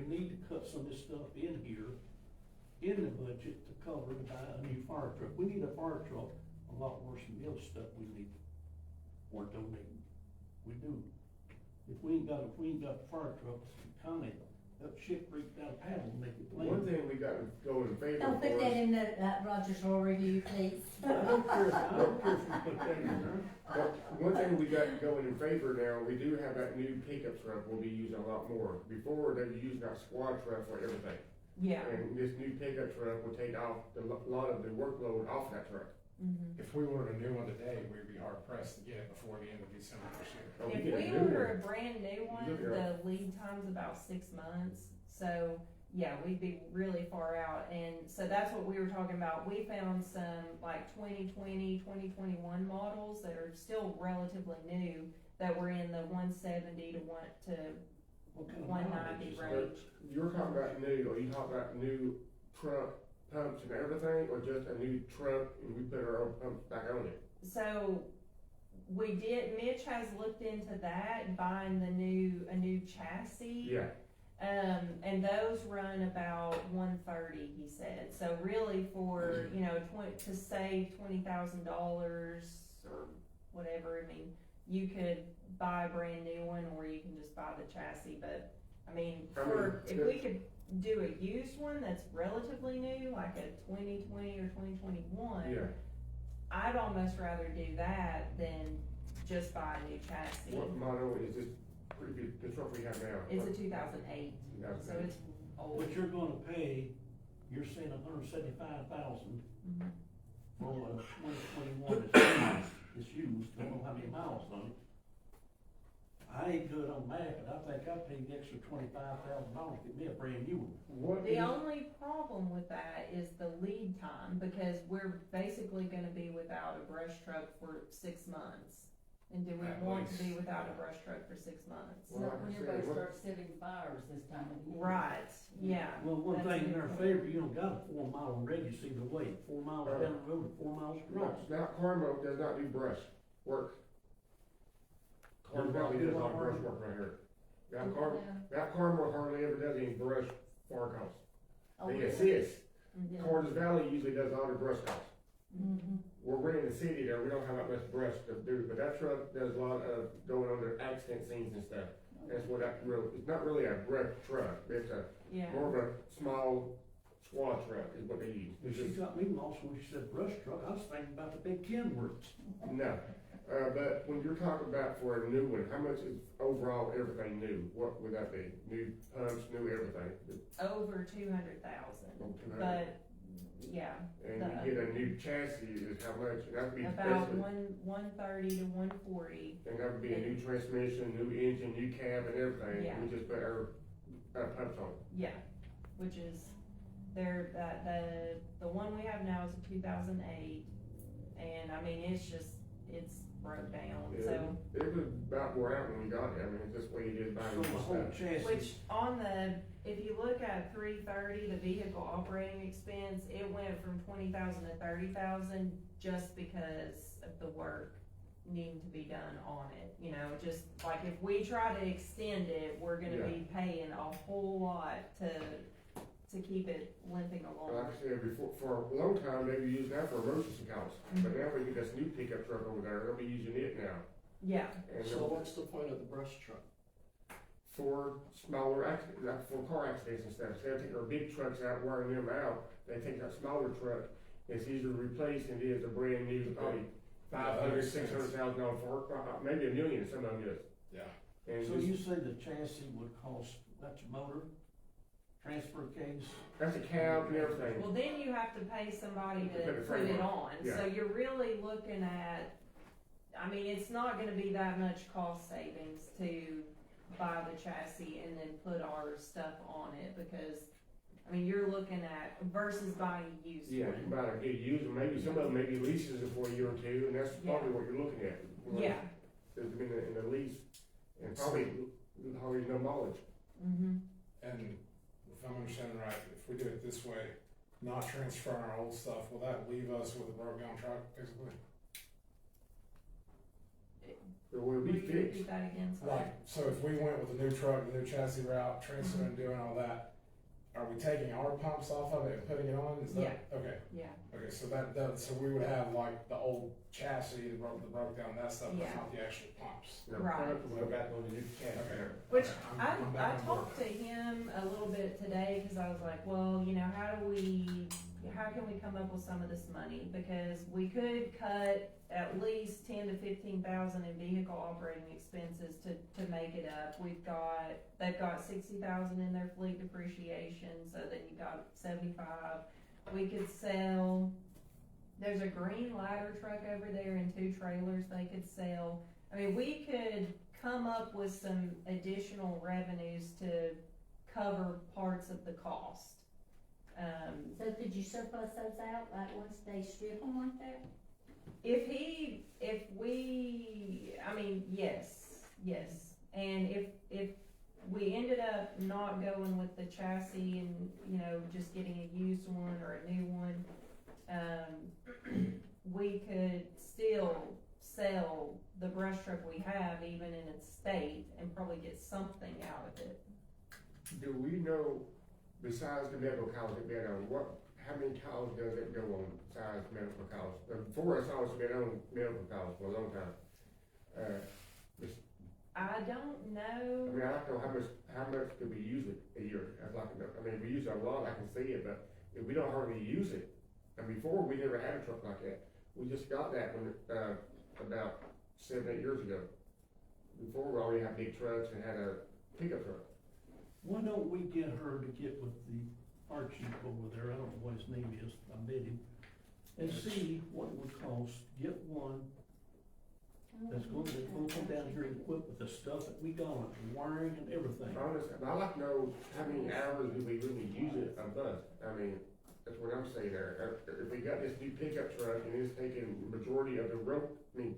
need to cut some of this stuff in here, in the budget to cover to buy a new fire truck. We need a fire truck a lot worse than the other stuff we need, or donating. We do. If we ain't got fire trucks, kinda, that shit break down paddle and make it plain. One thing we got to go in favor Don't put for that us, in the, Rogers Law Review, please. I don't care if we put that in there. but one thing we got going in favor now, we do have that new pickup truck we'll be using a lot more. Before, they were using that squad truck for everything. Yeah. And this new pickup truck will take off lot of the workload off that truck. Mm-hmm. If we ordered a new one today, we'd be hard pressed to get it before the end of December this year. Oh, If get a we new order one. a brand new one, Look at the lead time's about 6 months, so, yeah, we'd be really far out, and so that's what we were talking about. We found some, like, 2020, 2021 models that are still relatively new, that were in the 170 to What kind of 190 mileage is range. You're talking about new, are you talking about new truck pumps and everything, or just a new truck and we put our own pumps back on it? So, Mitch has looked into that, buying a new chassis. Yeah, And those run about 130, he said. So really for, to save $20,000 or whatever, I mean, you could buy a brand new one or you can just buy the chassis, but, if we could do a used one that's relatively new, like a 2020 or 2021, yeah. I'd almost rather do that than just buy a new chassis. What model is this previous, the truck we have now? It's a 2008, so it's old. What you're gonna pay, you're saying $175,000 Mhm. for a 2021 it's used, don't know how many miles on it. I ain't good on math, but I think I paid the extra $25,000 to get me a brand new one. What The is, only problem with that is the lead time, because we're basically gonna be without a brush truck for 6 months. And do we At want to least. be without a brush truck for 6 months? Well, Not like I when said, everybody what- starts setting fires this time of year. Right, yeah. Well, one That's thing a in good our point. favor, you don't got a 4 mile radius either way, 4 miles down the road or 4 miles across. now Carmel does not do brush work. Carmel Valley does all brush work right here. That Carmel hardly ever does any brush fire calls. Oh, They really? assist. Yeah. Carter's Valley usually does all the brush calls. Mm-hmm. We're in the city there, we don't have that much brush to do, but that truck does a lot of going on the accident scenes and stuff. That's what it's not really a brush truck, it's Yeah. more of a small squad truck is what they use. But she got me lost when she said brush truck, I was thinking about the big Kenworths. No, but when you're talking about for a new one, how much is overall everything new? What would that be? New pumps, new everything? Over 200,000, Over 200. but, yeah, And you get a new chassis is how much? That'd be about basically, 130 to 140. and that would be a new transmission, new engine, new cab and everything. Yeah. We just put our pumps on it. Yeah, which is, the one we have now is a 2008, and it's broke down, so. It was about wore out when we got it, I mean, it's just the way it is buying So the new whole stuff. chassis. Which if you look at 330, the vehicle operating expense, it went from 20,000 to 30,000 just because of the work needing to be done on it. Just like if we try to extend it, we're gonna be paying a whole lot to keep it limping along. Like I said before, for a long time, they were using that for emergency calls, but now we get this new pickup truck over there, they'll be using it now. Yeah, And So what's the point of the brush truck? for smaller accidents, like for car accidents and stuff, instead of taking our big trucks out, wearing them out, they take that smaller truck, it's easier to replace than it is a brand new, probably $500,000, $600,000 for, maybe $1 million, some of them is. Yeah. And So just- you say the chassis would cost, that's your motor, transfer case? that's a cab and everything. well then you have to pay somebody to Put the put frame it on. on, Yeah. so you're really looking at, I mean, it's not gonna be that much cost savings to buy the chassis and then put our stuff on it, because, I mean, you're looking at, versus buying a used Yeah, you one. can buy a good used, and maybe some of them maybe leases it for a year or two, and that's Yeah. probably what you're looking at. Yeah, In the lease, and probably no mileage. mhm, And if I'm understanding right, if we do it this way, not transferring our old stuff, will that leave us with a broke down truck, basically? It will be will you fixed. repeat that again, sorry? Like, so if we went with a new truck, the new chassis route, transferring, doing all that, are we taking our pumps off of it and putting it on? Is that, okay, Yeah, okay, so so we would have like the old chassis, the broke down, that stuff, Yeah. that's not the actual pumps. No, Right. we'll go back on the new chassis. Okay. which Okay, I'm I back on board. talked to him a little bit today, cause I was like, well, you know, how can we come up with some of this money? Because we could cut at least 10 to 15,000 in vehicle operating expenses to make it up. They've got 60,000 in their fleet depreciation, so then you got 75. We could sell, there's a green ladder truck over there and 2 trailers they could sell. I mean, we could come up with some additional revenues to cover parts of the cost. So could you surplus those out, like once they strip them like that? I mean, yes, and if we ended up not going with the chassis and, you know, just getting a used one or a new one, we could still sell the brush truck we have even in its state and probably get something out of it. Do we know, besides the medical cows that been on, how many cows does it go on besides medical cows? Before us, always been on medical cows for a long time. I don't I know. mean, I don't know how much do we use it a year? I'd like to know. I mean, we use it a lot, I can see it, but if we don't hardly use it, and before, we never had a truck like that. We just got that when, about 7, 8 years ago. Before, we already had big trucks and had a pickup truck. Why don't we get her to get with our chief over there, I don't know what his name is, I met him, and see what it would cost, get one that's gonna come down here and equip with the stuff that we got, the wiring and everything. Honestly, I'd like to know how many hours do we really use it a month? I mean, that's what I'm saying there. If we got this new pickup truck and it's taking majority of the rope, I mean,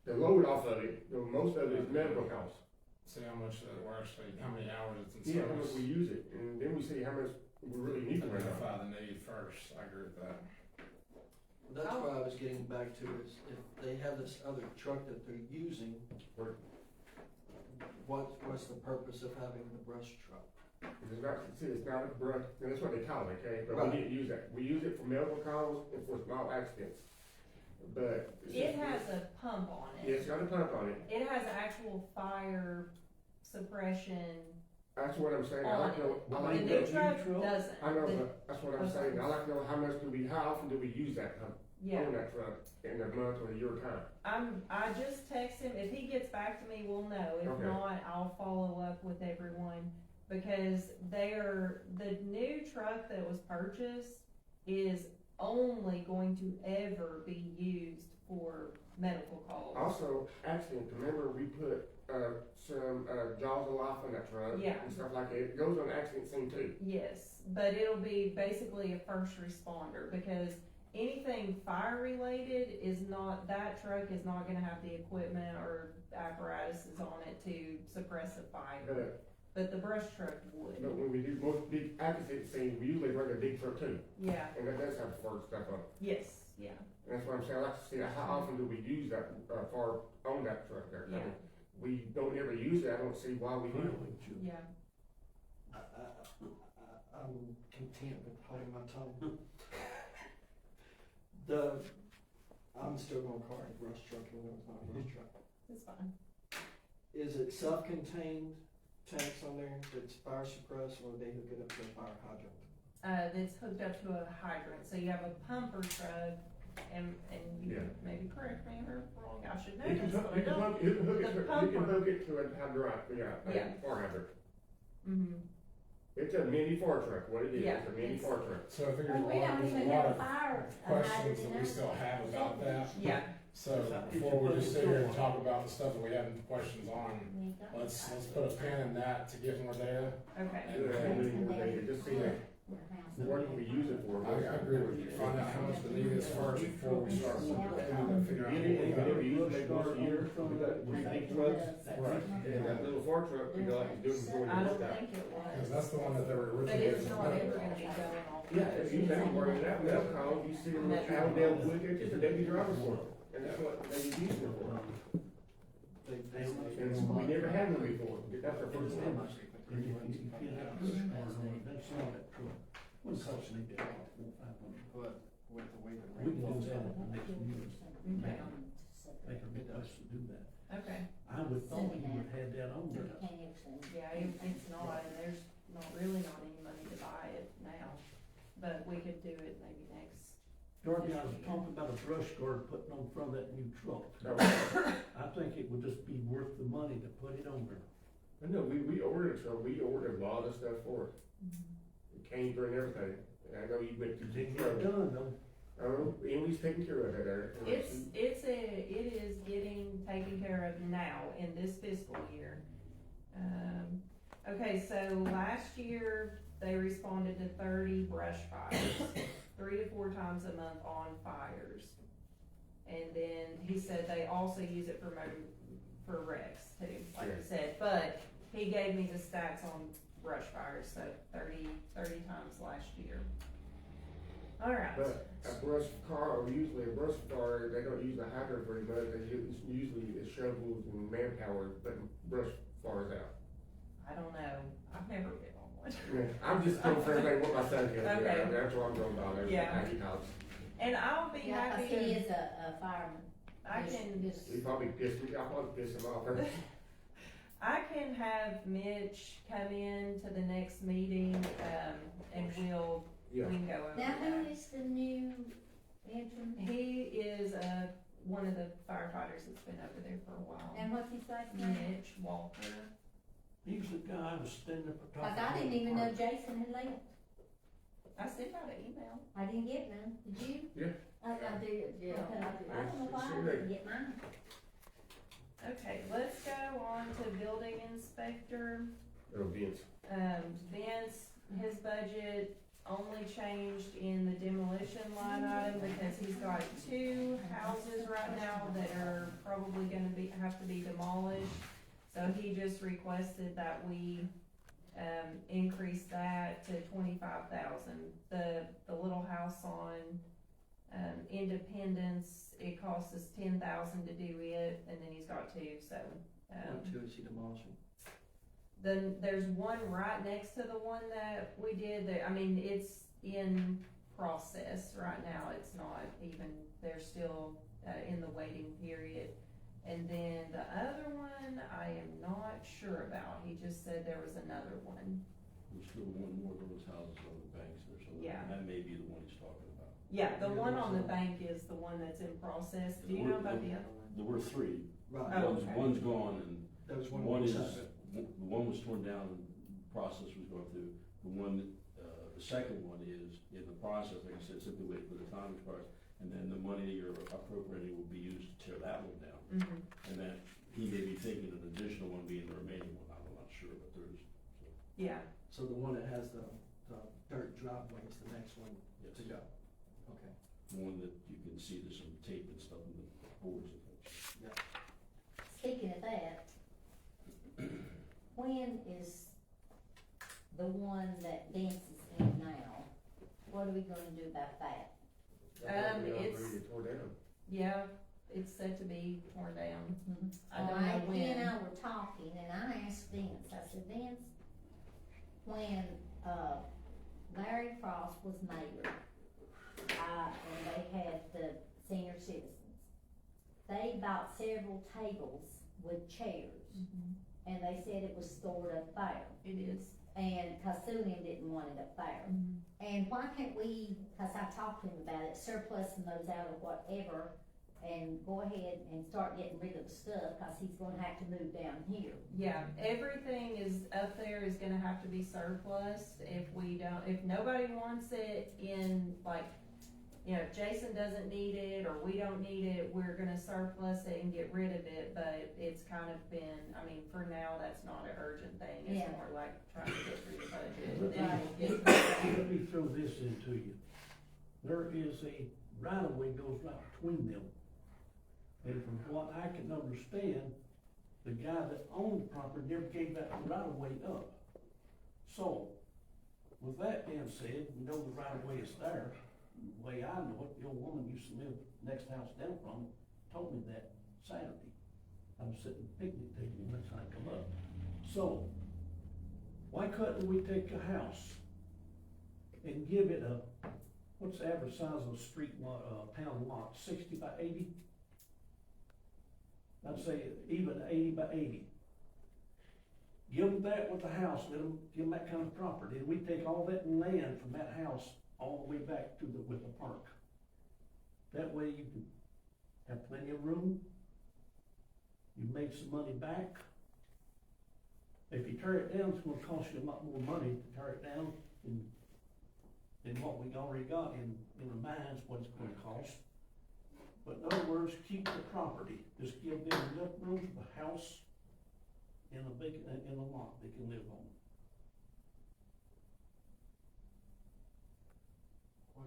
the load off of it, most of it is medical costs. See how much we're actually, how many hours it's in Yeah, how much service. we use it, and then we see how much we really need to run out. Identify the need first, I agree with that. That's what I was getting back to, is if they have this other truck that they're using, what's the purpose of having the brush truck? It's not a brush, and that's what they call it, okay, but Right. we didn't use that. We use it for medical calls and for small accidents. But. It has a pump on Yeah, it. it's got a pump on it. It has actual fire suppression That's what I'm saying. I on like to know, I it. like The to new know, truck doesn't. I know, The- but that's what I'm saying. I like to know how often do we use that pump Yeah, on that truck in a month or a year time? I just text him, if he gets back to me, we'll know, if Okay. not, I'll follow up with everyone. Because the new truck that was purchased is only going to ever be used for medical calls. Also, accident, remember we put, some, jaws of life on that truck? Yeah. And stuff like that. It goes on accident scene too. Yes, but it'll be basically a first responder, because anything fire related is not, that truck is not gonna have the equipment or apparatuses on it to suppress a fire, but the brush truck But would. when we do most big accident scenes, we usually run a big truck too, Yeah, and that does have fire stuff on it. yes, yeah, And that's what I'm saying, I like to see how often do we use that, far on that truck there? I mean, yeah, we don't ever use it, I don't see why we do. yeah. I'm content with holding my tongue. I'm still gonna call it a brush truck, even though it's not a brush truck. It's fine. Is it self-contained tanks on there that's fire suppressed, or they hook it up to a fire hydrant? That's hooked up to a hydrant, so you have a pumper truck, and you Yeah. maybe correct me if I'm wrong, I should know You can this, hook, but I don't. you can hook The it to a hydrant, Yeah. fire hydrant. Mhm. It's a mini fire truck, what it is, Yeah, it's a mini it's- fire truck. So I figure Well, we don't there's a even lot have a of fire. questions that we still have about that. Yeah, So before we just sit here and talk about the stuff that we have questions on, let's put a pin in that to get more data. Okay. Just see what can we use it for. I agree with you, find out how much the need is first before we start kind of figure out. Whenever you use it once a year, we got big trucks, Right. and that little fire truck, we got like doing before I you don't stop. think it Cause was, that's the one that they were but originally. it's not ever gonna be going on. Yeah, if you never worry that well, call, you see them out there with it, it's a daily driver for them, and that's what they use it for. And we never had one before, that's our first time. What's cost they did about $400-500? But with the way the We rate can do was that going, in the next year. Okay. Make a request to do that. Okay, I would thought you would have had that on there. yeah, it's not, and there's really not any money to buy it now, but we could do it maybe next. Darby, I was talking about a brush guard putting on front of that new truck. I think it would just be worth the money to put it on there. I know, we ordered, so we ordered a lot of stuff for it. It came through and everything, and I know you went to Did take get care of it it. done though. Emily's taking care of it there. It is getting taken care of now in this fiscal year. Okay, so last year, they responded to 30 brush fires, 3 to 4 times a month on fires. And then he said they also use it for wrecks too, like I said, but he gave me the stats on brush fires, so 30 times last year. Alright. But a brush car, or usually a brush car, they don't use the hydrant very much, they use usually the shovels and manpower putting brush fires out. I don't know, I've never been on one. Yeah, I'm just going for everything what my son can, Okay. that's what I'm going about, everything Yeah. he talks. And I'll be Yeah, 'cause happy he to, is a fireman. I can, He probably pissed me, I'll probably piss him off. I can have Mitch come in to the next meeting, and we Yeah. can go over Now, that. who is the new interim? He is, one of the firefighters that's been over there for a while. And what's his last name? Mitch Walker. He's the guy I was standing up at top. Cause I didn't even know Jason had left. I sent out an email. I didn't get none, did you? Yeah. I did, Yeah. Okay, I don't know why She I did. didn't get mine. Okay, let's go on to building inspector. Little Vince. Vince, his budget only changed in the demolition line item because he's got 2 houses right now that are probably gonna have to be demolished. So he just requested that we, increase that to 25,000. The little house on, Independence, it cost us 10,000 to do it, and then he's got 2, so, what two is he demolishing? then there's one right next to the one that we did, I mean, it's in process right now, it's not even, they're still, in the waiting period. And then the other one, I am not sure about, he just said there was another one. There's still one more of those houses on the banks there, so Yeah. that may be the one he's talking about. Yeah, the Yeah, one there's on the a- bank is the one that's in process, do you know about the other one? There were 3. Right, Oh, One's, okay. one's gone and that was one. one we is, decided. the one was torn down and the process was going through. The one, the second one is in the process, like I said, simply waiting for the time expires. And then the money that you're appropriating will be used to tear that one down. Mm-hmm, And then he may be thinking an additional one being the remaining one, I'm not sure, but there's, so, yeah, So the one that has the dirt driveway is the next one yes. to go, okay. One that you can see there's some tape and stuff in the boards and things. Speaking of that, when is the one that Vince is in now, what are we gonna do about that? it's- Tore down. yeah, it's set to be torn down. I don't know Alright, when. he and I were talking, and I asked Vince, I said, Vince, when, Larry Frost was mayor, and they had the senior citizens, they bought several tables with chairs, and they said it was stored up there, It is. and Kasulian didn't want it up there. And why can't we, cause I talked to him about it, surplusing those out or whatever, and go ahead and start getting rid of the stuff, cause he's gonna have to move down here. Yeah, everything is up there is gonna have to be surplus if we don't, if nobody wants it in, like, you know, if Jason doesn't need it, or we don't need it, we're gonna surplus it and get rid of it, but it's kind of been, I mean, for now, that's not an urgent thing, it's Yeah. more like trying to get through the budget, Let and then me- we'll get. Let me throw this into you. There is a right of way goes right between them. And from what I can understand, the guy that owned the property never gave that right of way up. So, with that being said, we know the right of way is there. The way I know it, the old woman used to live next house down from, told me that Saturday. I was sitting picnic taking next time I come up. So, why couldn't we take a house and give it a, what's the average size of a street lot, pound lot, 60 by 80? I'd say even 80 by 80. Give them that with the house, give them that kind of property, and we take all that land from that house all the way back to with the park. That way you can have plenty of room, you make some money back. If you tear it down, it's gonna cost you a lot more money to tear it down than what we already got in the minds, what it's gonna cost. But in other words, keep the property, just give them enough room for the house and in a lot they can live on.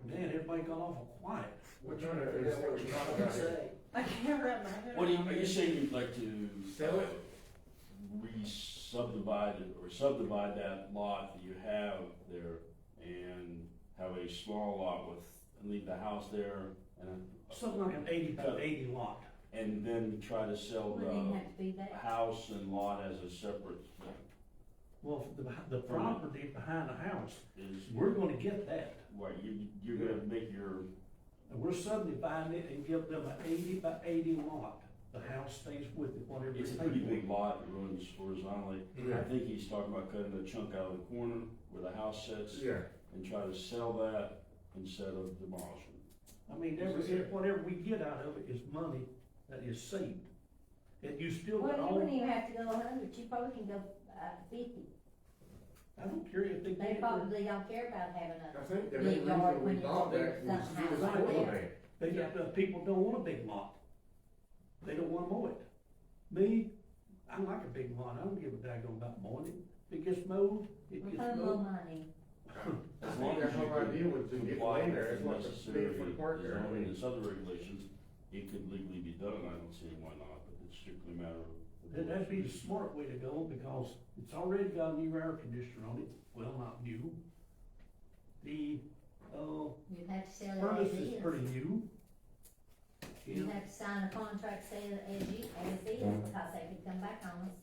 Man, everybody got awful quiet. We're trying to understand what you're talking about here. I can't wrap my head. What are you saying you'd like to? Sell it? Re-subdivide it, or subdivide that lot that you have there and have a small lot with, and leave the house there and. Something like an 80 by 80 lot. And then try to sell Wouldn't even have to be that. house and lot as a separate thing. Well, the property behind the house, Is, we're gonna get that. what, you're gonna make your, And we're subdividing it and give them an 80 by 80 lot. The house stays with it, whatever. it's a they pretty pay for. big lot that runs horizontally. Yeah. I think he's talking about cutting a chunk out of the corner where the house sits Yeah, and try to sell that instead of demolishing. I mean, whatever we get out of it is money that is saved. And you still Well, got you all, wouldn't even have to go 100, you probably can go, 50. I don't care if they get They it, for- probably don't care about having I a, think the Big main yard reason we when you bought go that build was something to house design like the that. land. they got, people don't want a big lot. They don't wanna mow it. Me, I like a big lot, I don't give a daggone about mowing it. If it gets mowed, it we're gets putting more mowed. money. I think that whole idea was to get comply land there, with that's what the necessary big for the park there. I zoning mean, and other regulations, it could legally be done, I don't see why not, but it's strictly a matter of. That'd be the smart way to go, because it's already got a new air conditioner on it, well, not new. The, You'd have to sell it furnace as is is. pretty new. You'd And have to sign a contract saying as is, because they could come back on us.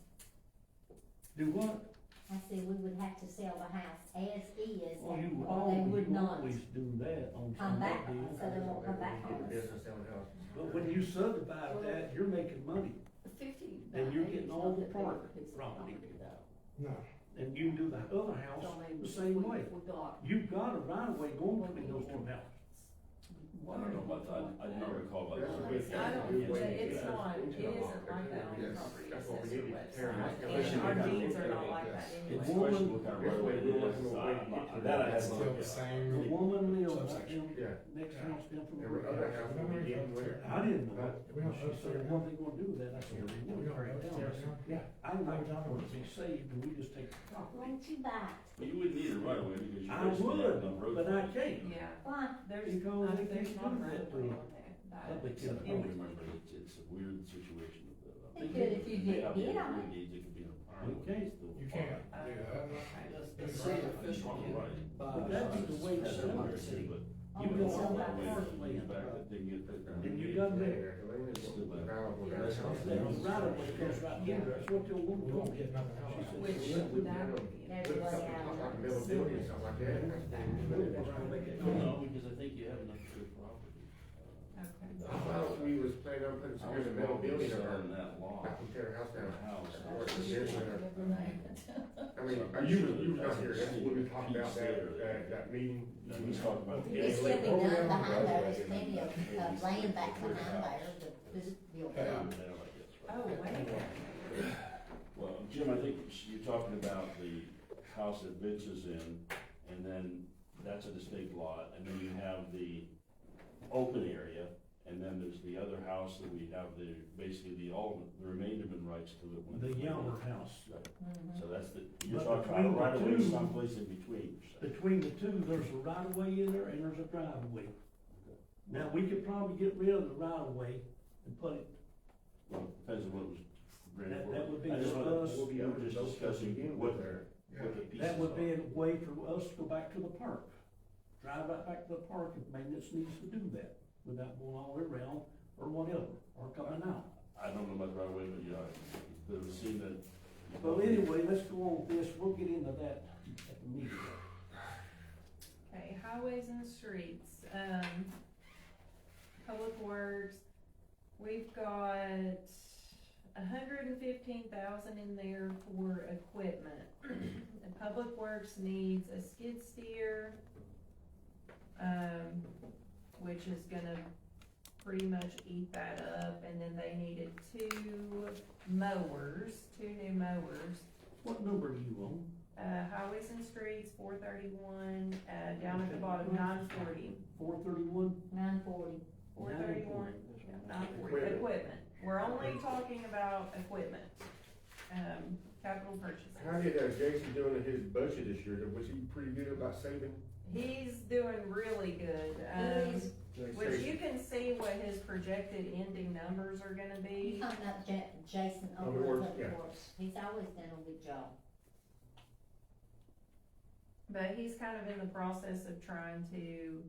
do what? I said we would have to sell the house as is, Well, and you or they would not always do that on come some back of on us, these. so they won't come back Get on the us. business selling houses. But when you subdivide that, you're making money, 50. And you're getting is all not the that big park a piece of property. though. No. and you can do the other house So, I mean, the same we- way. We got. You've got a right of way going between those two houses. I don't know about that, I don't recall about That's that. a good I don't, Good way to it's get not, it it into isn't the law. like that on the Yes, property that's what we assessor need to tear website, down. and our deeds are not like that It's anyway. questionable what kind of right away it is, that I It's have still no. the same. The woman lives right Subsection. down, Yeah. next house down from the Every other house will be getting with it. I didn't know it. We don't She said, what are they gonna do with that? I said, they want to tear it down. I said, yeah, I don't like to be saved, and we just take the property. Won't you buy it? But you wouldn't need it right away because you I basically have would, enough road. but I frontage. can't. Yeah, Why? there's, Because they there's can't not do right that away to on that. public I info. don't remember, it's a weird situation with the. They could if you They get have bid the on it. deeds, it could be in a pile. Okay. You can't do that. The city official can buy. But that'd be the way to Has sell that it. city, but Oh, You we go sell all that that way park to land. back that didn't get picked up. And you got that. The land is valuable down That's south. That right of way goes right in there, that's what your woman We told won't me. get nothing out of She it. Which, said, that would be. Every Put way something out like of middle it. building and stuff like that. No, because I think you have enough good property. Okay. I thought we was planning on putting some in the middle building of our, Selling that lot, back from tear a house down. house. Or it's a business center. I mean, you was not here, that's what we talked about, that meeting. And we talked about. It's still be done behind there, there's plenty of, land back behind there, this building. Oh, wait a minute. Well, Jim, I think you're talking about the house that Vince is in, and then that's a distinct lot, and then you have the open area, and then there's the other house that we have the, basically the remainderman rights to it. when- The Yelmer house. Right. Mhm. So that's the, you're But talking about between the right away two- someplace in between, you're saying. Between the two, there's a right of way in there and there's a driveway. Now, we could probably get rid of the right of way and put it, Well, depends on what was granted that, for. that would be I just for wanted- us, We'll be we able were to just those discussing again what, there. what the pieces that would be are. a way for us to go back to the park. Drive right back to the park if maintenance needs to do that, without going all the way around or whatever, or coming out. I don't know about the right way, but yeah, but it seemed that. Well, anyway, let's go on with this, we'll get into that at the meeting. Okay, highways and streets, public works, we've got 115,000 in there for equipment. And Public Works needs a skid steer, which is gonna pretty much eat that up, and then they needed two new mowers. What number do you own? Highways and streets, 431, down at the bottom, 940. 431? 940. 431, yeah, 940, Equipment. equipment. We're only talking about equipment, capital purchases. How did Jason doing in his budget this year? Was he pretty good about saving? He's doing really good, Who is, which you can see what his projected ending numbers are gonna you be. talking about Jason Oh, over Lord, at yeah. Public Works, he's always done a good job. But he's kind of in the process of trying to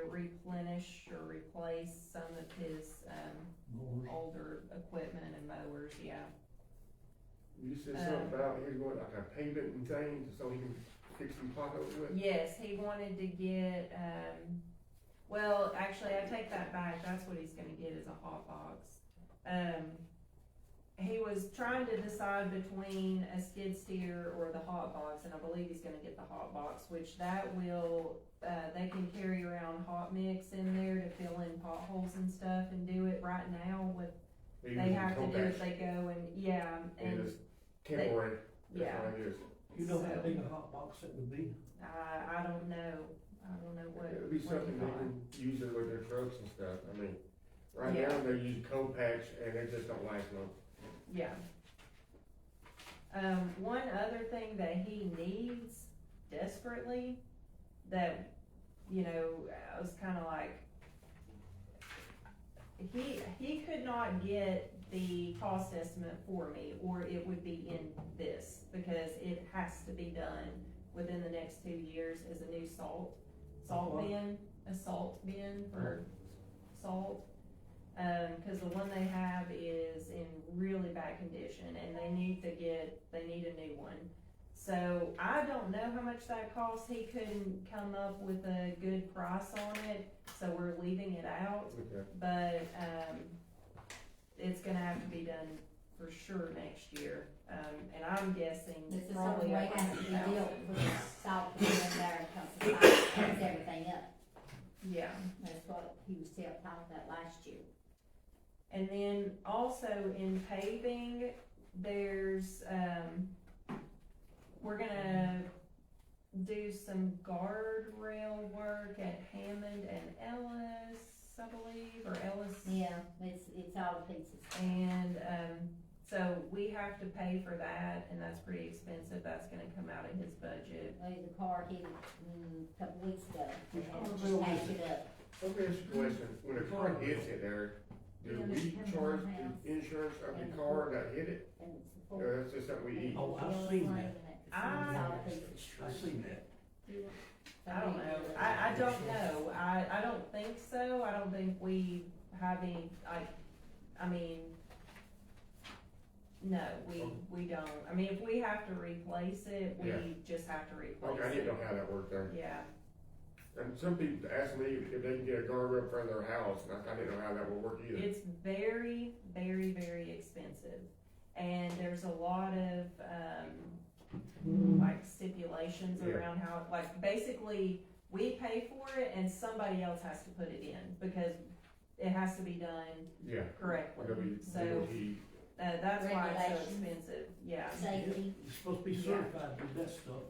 replenish or replace some of his, Mowers. older equipment and mowers, yeah. You said something about he was going like a pavement and thing, so he can fix some potholes with? Yes, he wanted to get, well, actually, I take that back, that's what he's gonna get is a hot box. He was trying to decide between a skid steer or the hot box, and I believe he's gonna get the hot box, which that will, they can carry around hot mix in there to fill in potholes and stuff and do it right now. What they have to do is they go and, yeah, And and, it's temporary, that's yeah. all it is. You know how So- big a hot box that would be? I don't know what. It would be what he something they thought. can use it with their trucks and stuff, I mean, right Yeah. now they use cold patch and they just don't last long. Yeah. One other thing that he needs desperately, that, you know, I was kinda like, he could not get the cost estimate for me, or it would be in this, because it has to be done within the next 2 years as a new salt bin, a salt bin for salt. Cause the one they have is in really bad condition and they need a new one. So I don't know how much that costs, he couldn't come up with a good price on it, so we're leaving it out. Okay. But, it's gonna have to be done for sure next year, and I'm guessing This is probably something over way has to be built 100,000. with the salt put in there and cleans everything up. Yeah. That's what he was talking about last year. And then also in paving, there's, we're gonna do some guardrail work at Hammond and Ellis, I believe, or Ellis. Yeah, it's all pieces. And, so we have to pay for that, and that's pretty expensive, that's gonna come out of his budget. The car hit it, a couple weeks ago, Which and car just bill patched is it up. Let me ask you a question, when a car hits it there, do Yeah, we it's charge in my house. the insurance of And the the car Ford. that hit it? And it's the Or Ford. that's just something we eat? Oh, I've It's seen all that. pieces. I seen that. I don't know, I don't know, I don't think so, I don't think we have any, I mean, no, we don't, I mean, if we have to replace it, we Yeah. just have to replace Okay, I didn't it, know how that worked there. yeah. And some people ask me if they can get a guardrail in front of their house, and I didn't know how that would work either. It's very, very, very expensive, and there's a lot of, like stipulations Yeah. around how, like, basically, we pay for it and somebody else has to put it in, because it has to be done Yeah. correctly, so, DOT. that's why it's so Regulations. expensive, yeah. Safety. You're supposed to be certified with that stuff.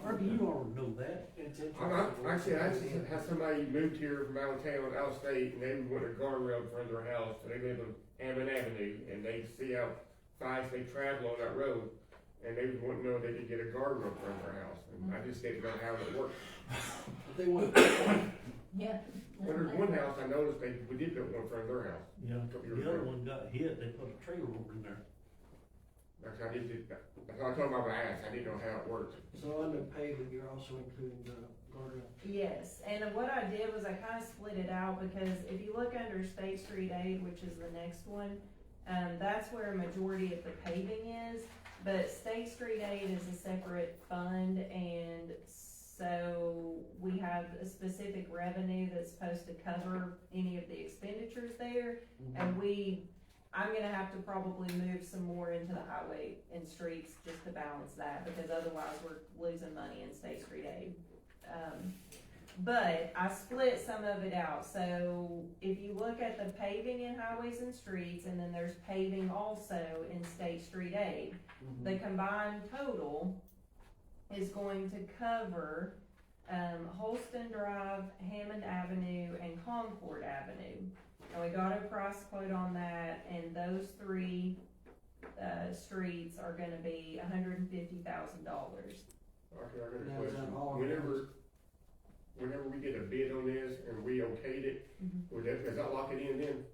Harvey, you already know that. It's I actually had somebody moved here from out of town, out of state, and they want a guardrail in front of their house, so they live on Hammond Avenue, and they see how fast they travel on that road, and they was wanting to know if they could get a guardrail in front of their house, and I just didn't know how it worked. If they want, Yeah. Well, there's one house I noticed we did put one in front of their house. Yeah, Couple years the other ago. one got hit, they put a trailer over in there. That's how I did, that's how I told them I would ask, I didn't know how it worked. so under paving, you're also including the guardrail. Yes, and what I did was I kinda split it out, because if you look under State Street Aid, which is the next one, that's where a majority of the paving is, but State Street Aid is a separate fund, and so we have a specific revenue that's supposed to cover any of the expenditures there, and I'm gonna have to probably move some more into the highway and streets just to balance that, because otherwise we're losing money in State Street Aid. But I split some of it out, so if you look at the paving in highways and streets, and then there's paving also in State Street Aid, the combined total is going to cover, Holston Drive, Hammond Avenue, and Concord Avenue. And we got a price quote on that, and those three, streets are gonna be $150,000. Okay, I got a Now, is that question. all Whenever we get a bid on this and we okayed it, does that lock it in then?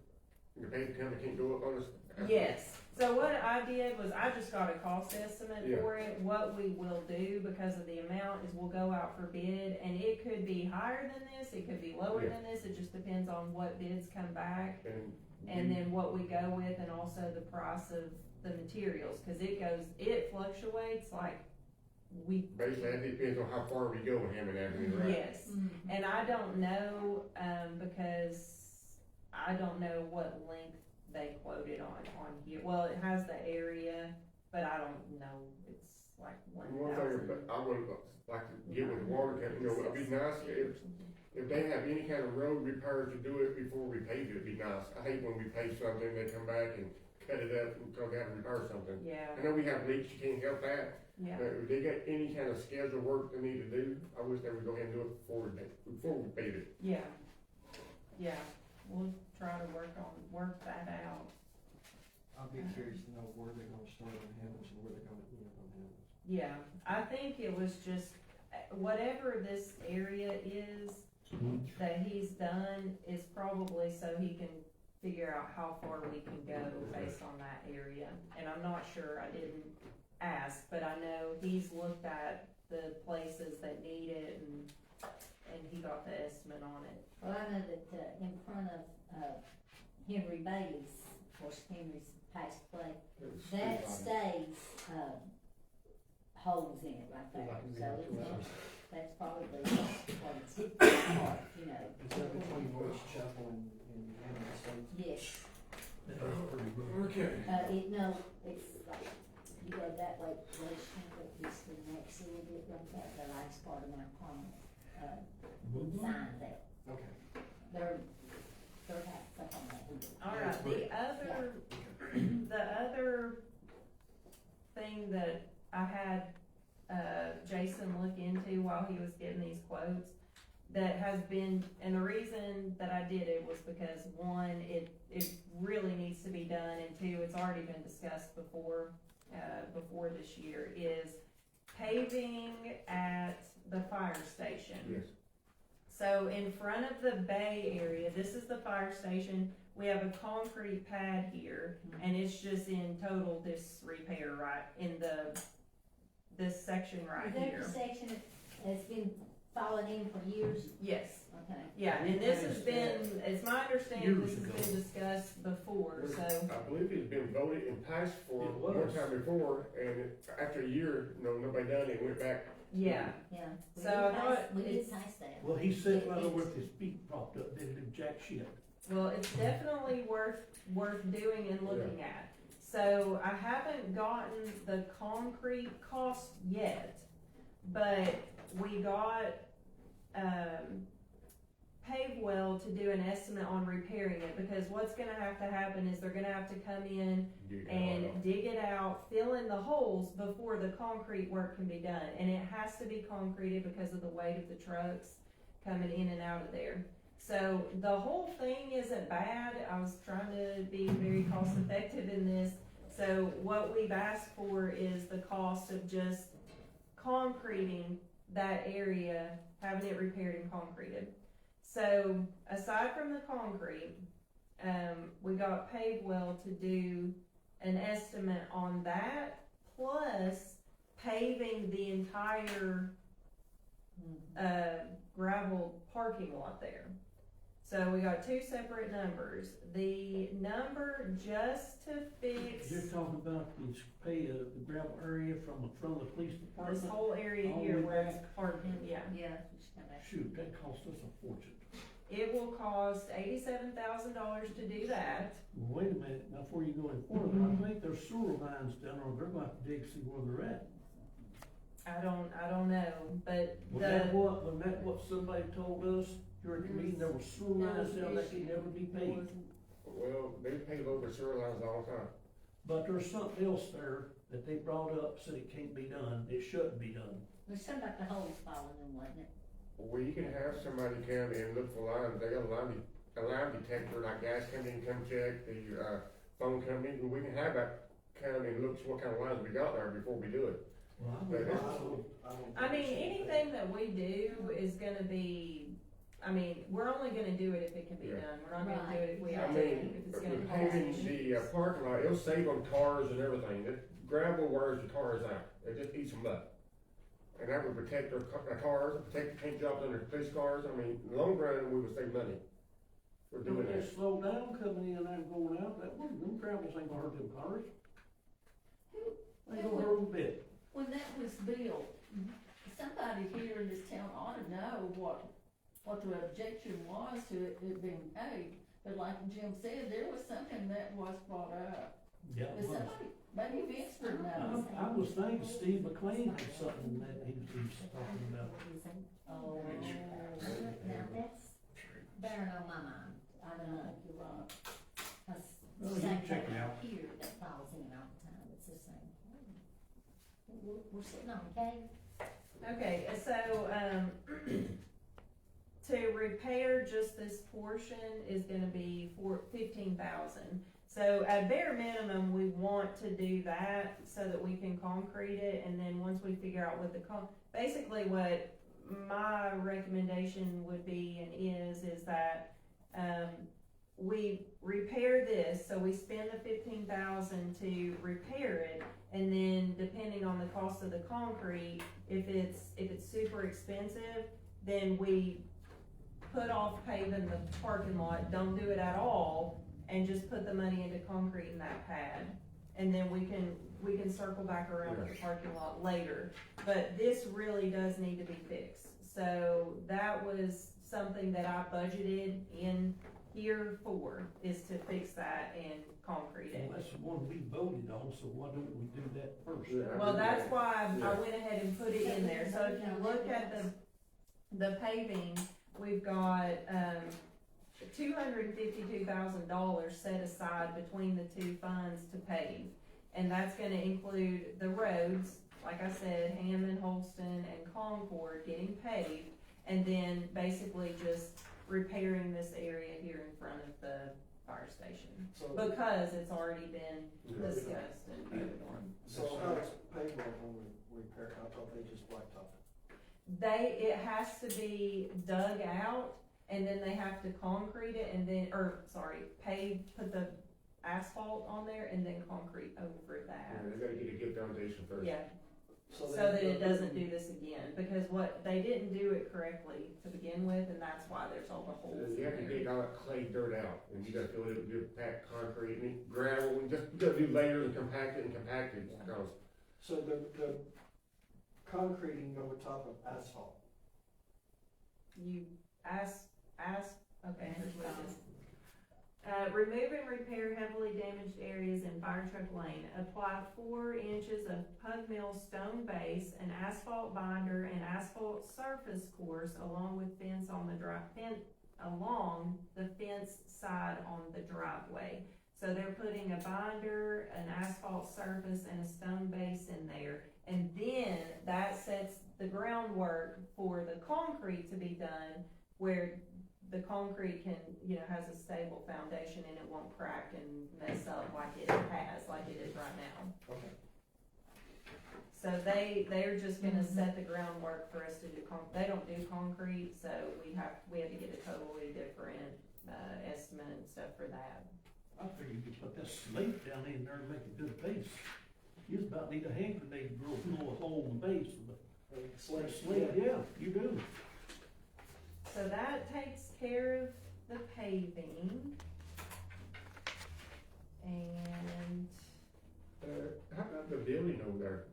The paving company can't go up on us? Yes, so what I did was I just got a cost estimate Yeah. for it. What we will do, because of the amount, is we'll go out for bid, and it could be higher than this, it could be lower Yeah. than this, it just depends on what bids come back, And and then what we go with, and also the price of the materials, cause it fluctuates like basically, it depends on how far we go in Hammond Avenue, right? Yes, and I don't know, because I don't know what length they quoted on here. Well, it has the area, but I don't know, it's like One thing, but 1,000. I would like to get with the water company, it'd be nice if they have any kind of road repair to do it before we pave it, it'd be nice. I hate when we pave something, they come back and cut it up because they have to repair something. Yeah, I know we have leaks, you can't help that, yeah, but if they got any kind of scheduled work they need to do, I wish they would go ahead and do it before we pave it. yeah, we'll try to work that out. I'll be curious to know where they're gonna start on Hamilton, and where they're gonna end on Hamilton. Yeah, I think it was just, whatever this area is that he's done is probably so he can figure out how far we can go based on that area. And I'm not sure, I didn't ask, but I know he's looked at the places that need it, and he got the estimate on it. Well, I know that, in front of, Henry Bailey's, of course, Henry's passed away, that stays, holes in it right there, so that's probably what it's part, you know. Is that between West Chapel and Hamilton Estates? Yes, Okay. no, it's like, you go that way, West Chapel, it's the next little bit like that, the last part of Mount Carmel, sign there. Okay. They're have stuff on that. Alright, the other thing that I had, Jason look into while he was getting these quotes, that has been, and the reason that I did it was because, one, it really needs to be done, and two, it's already been discussed before this year, is paving at the fire station. Yes. So in front of the bay area, this is the fire station, we have a concrete pad here, and it's just in total disrepair right in this section right Is that here. the section that's been falling in for years? Yes, Okay. yeah, and this has been, it's my understanding Years this has ago. been discussed before, so, I believe it's been voted and passed for It one was. time before, and after a year, nobody done it, went back. yeah. Yeah. We So did I pass- thought We did it's- pass that. Well, he sat right over with his feet propped up, didn't do jack shit. Well, it's definitely worth doing and looking at. So I haven't gotten the concrete cost yet, but we got, Pavewell to do an estimate on repairing it, because what's gonna have to happen is they're gonna have to come in and dig it out, fill in the holes before the concrete work can be done. And it has to be concreted because of the weight of the trucks coming in and out of there. So the whole thing isn't bad. I was trying to be very cost effective in this. So what we've asked for is the cost of just concreting that area, having it repaired and concreted. So aside from the concrete, we got Pavewell to do an estimate on that, plus paving the entire gravel parking lot there. So we got two separate numbers. The number just to fix You're talking about the gravel area from the police department? this whole area All here the way where it's back? parking, yeah. Yeah, just come back. Shoot, that cost us a fortune. It will cost $87,000 to do that. Well, wait a minute, now before you go any further, I think there's sewer lines down there, they're gonna have to dig, see where they're at. I don't know, but Wasn't that what somebody told us during the meeting, there were sewer lines down that could never be paved? Well, they pave over sewer lines all the time. But there's something else there that they brought up, said it can't be done, it shouldn't be done. There's something about the holes falling in, wasn't it? Well, you can have somebody come and look for lines, they got a line detector, like gas company come check, the, phone company, and we can have that come and look what kind of lines we got there before we do it. Well, I mean, anything that we do is gonna be, I mean, we're only gonna do it if it can be Yeah. done. We're not gonna do it if we I have to, mean, if it's with gonna cause paving issues. the parking lot, it'll save on cars and everything, the gravel wears the cars out, it just eats them up. And that would protect our cars, protect the paint jobs on their police cars, I mean, in the long run, we would save money. We're doing Don't that. just slow down coming in and going out, that one, them gravels ain't gonna hurt them cars. Ain't gonna hurt them a bit. When that was built, somebody here in this town ought to know what the objection was to it being paid. But like Jim said, there was something that was brought up. Yeah, But it was. somebody, maybe Vincent knows. I was thinking Steve McLean had something that he was talking about. Oh, now that's better on my mind. I don't know. You're right. Cause Well, you same can check thing it out. here that falls in all the time, it's the same. We're sitting on, okay? Okay, so, to repair just this portion is gonna be $15,000. So at bare minimum, we want to do that so that we can concrete it, and then once we figure out what basically what my recommendation would be and is that, we repair this, so we spend the $15,000 to repair it, and then depending on the cost of the concrete, if it's super expensive, then we put off paving the parking lot, don't do it at all, and just put the money into concrete in that pad. And then we can circle back around with the parking lot later. But this really does need to be fixed. So that was something that I budgeted in here for, is to fix that and concrete it. Well, that's the one we voted on, so why don't we do that first? Yeah. Well, that's why I went ahead and put it in there. So if you look at the paving, we've got, $252,000 set aside between the two funds to pave. And that's gonna include the roads, like I said, Hammond, Holston, and Concord getting paved. And then basically just repairing this area here in front of the fire station. So, Because it's already been discussed and voted on. so how does pavement when we repair, I thought they just blacktop it. It has to be dug out, and then they have to concrete it, and then, pave, put the asphalt on there, and then concrete over Yeah, that. they gotta get a good foundation first. Yeah, so then that it they'll doesn't do- do this again, because they didn't do it correctly to begin with, and that's why there's all the holes in You have to there. dig all that clay dirt out, and you gotta fill it with packed concrete, and gravel, and just, you gotta do layers and compact it, because So the concreting over top of asphalt, You okay, here's what it is. Remove and repair heavily damaged areas in Fire Truck Lane. Apply 4 inches of Pug Mill stone base, an asphalt binder, and asphalt surface course along with fence along the fence side on the driveway. So they're putting a binder, an asphalt surface, and a stone base in there. And then that sets the groundwork for the concrete to be done, where the concrete can, has a stable foundation and it won't crack and mess up like it is right now. Okay. So they're just gonna set the groundwork for us to do they don't do concrete, so we had to get a totally different, estimate and stuff for that. I figured you could put that slate down in there and make a good base. You just about need a hand grenade to blow a hole in the base of the slate, yeah, you do. So that takes care of the paving. And How about the building over there?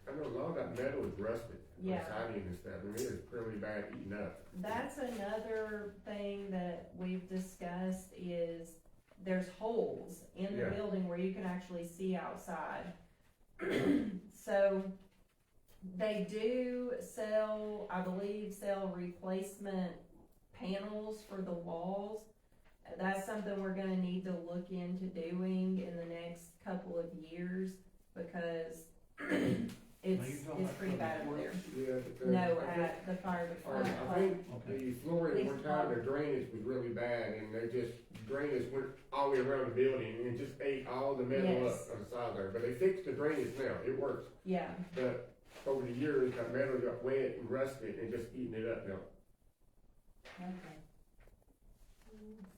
I know a lot of that metal is rusted. the Yeah. siding and stuff, I mean, it's pretty bad eating up. that's another thing that we've discussed is there's holes in the Yeah. building where you can actually see outside. So they do sell, I believe, replacement panels for the walls. That's something we're gonna need to look into doing in the next couple of years because it's pretty bad over there. Yeah, but No, I think- at the fire department. I think Okay. the flooring one time, the drainage was really bad, and they just, drainage went all the way around the building, and it just ate all the metal Yes. up on the side there, but they fixed the drainage now, it works. Yeah, But over the years, that metal got wet and rusted, and just eating it up now. Okay.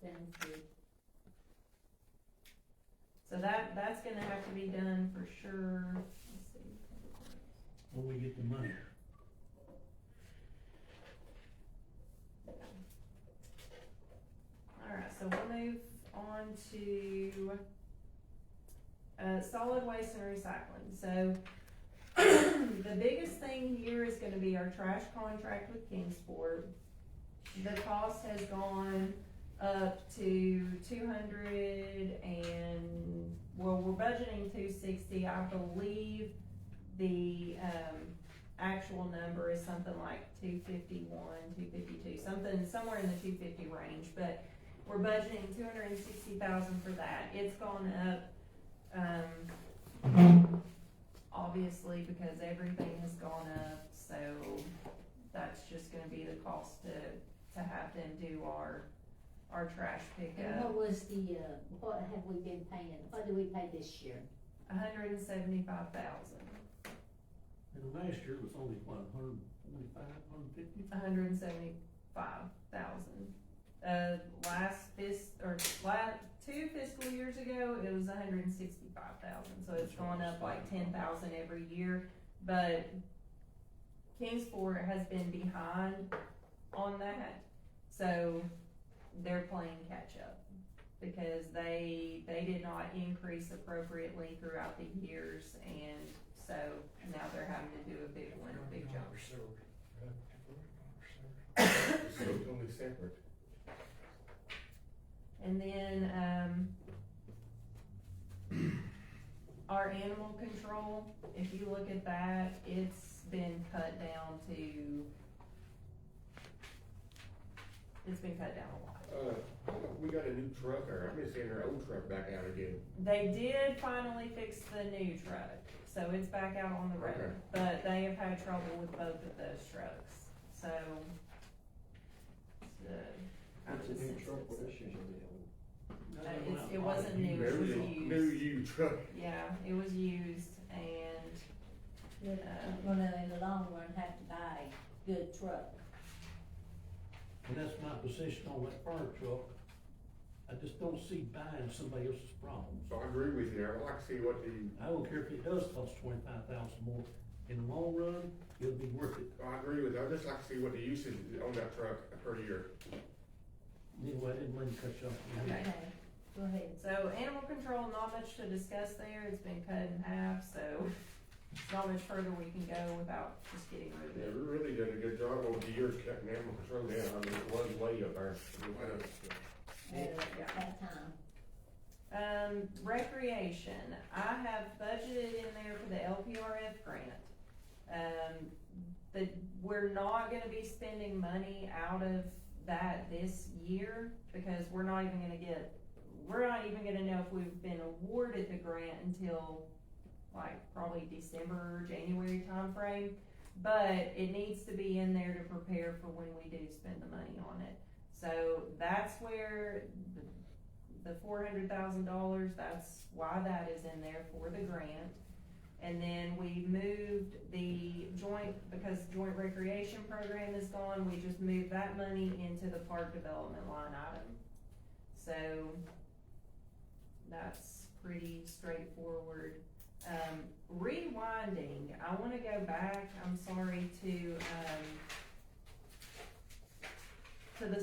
Sounds good. so that's gonna have to be done for sure. Let's see. When we get the money. Alright, so we'll move on to, solid waste and recycling. So, the biggest thing here is gonna be our trash contract with Kingsport. The cost has gone up to 200 and, well, we're budgeting 260, I believe the, actual number is something like 251, 252, somewhere in the 250 range, but we're budgeting 260,000 for that. It's gone up, obviously because everything has gone up, so that's just gonna be the cost to have them do our trash And pickup. what was the, what have we been paying, what did we pay this year? 175,000. And last year it was only, what, 145, 150? 175,000. Two fiscal years ago, it was 165,000, so it's gone up like 10,000 every year. But Kingsport has been behind on that, so they're playing catch up because they did not increase appropriately throughout the years, and so now they're having to do a big jump. So it's only separate. And then, our animal control, if you look at that, it's been cut down a lot. We got a new truck, or I've been seeing our old truck back out again. They did finally fix the new truck, so it's back out on the road, Okay. but they have had trouble with both of those trucks, so. It's a new truck, what issues are It wasn't new, it was New used, used truck. yeah, it was used, and, You're gonna, in the long run, have to buy a good truck. And that's my position on that fire truck. I just don't see buying somebody else's problems. So I agree with you, I'd like to see what the, I don't care if it does cost 25,000 more. In the long run, it'll be worth it. I agree with you, I'd just like to see what the usage is on that truck per year. Anyway, I didn't mean to cut you off. Okay. Go ahead. so animal control, not much to discuss there, it's been cut in half, so there's not much further we can go without just getting rid Yeah, of we it. really did a good job over the years cutting animal control down, I mean, it was way up there. At that time. Recreation, I have budgeted in there for the LPRF grant. We're not gonna be spending money out of that this year, because we're not even gonna know if we've been awarded the grant until like probably December, January timeframe. But it needs to be in there to prepare for when we do spend the money on it. So that's where the $400,000, that's why that is in there for the grant. And then we moved the because joint recreation program is gone, we just moved that money into the park development line item. So that's pretty straightforward. Rewinding, I wanna go back, I'm sorry, to the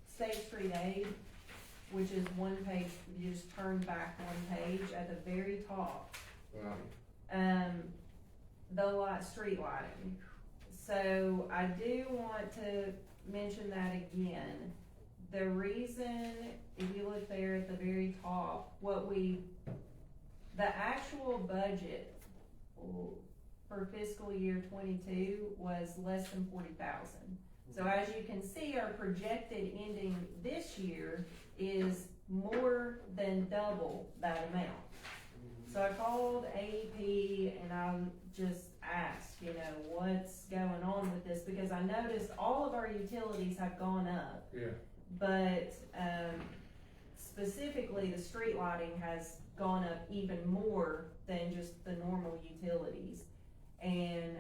State Street Aid, which is one page, you just turn back one page at the very top. The street lighting. So I do want to mention that again. The reason, if you look there at the very top, the actual budget for fiscal year 22 was less than 40,000. So as you can see, our projected ending this year is more than double that amount. So I called AEP and I just asked, what's going on with this? Because I noticed all of our utilities have gone up. Yeah. But, specifically the street lighting has gone up even more than just the normal utilities. And,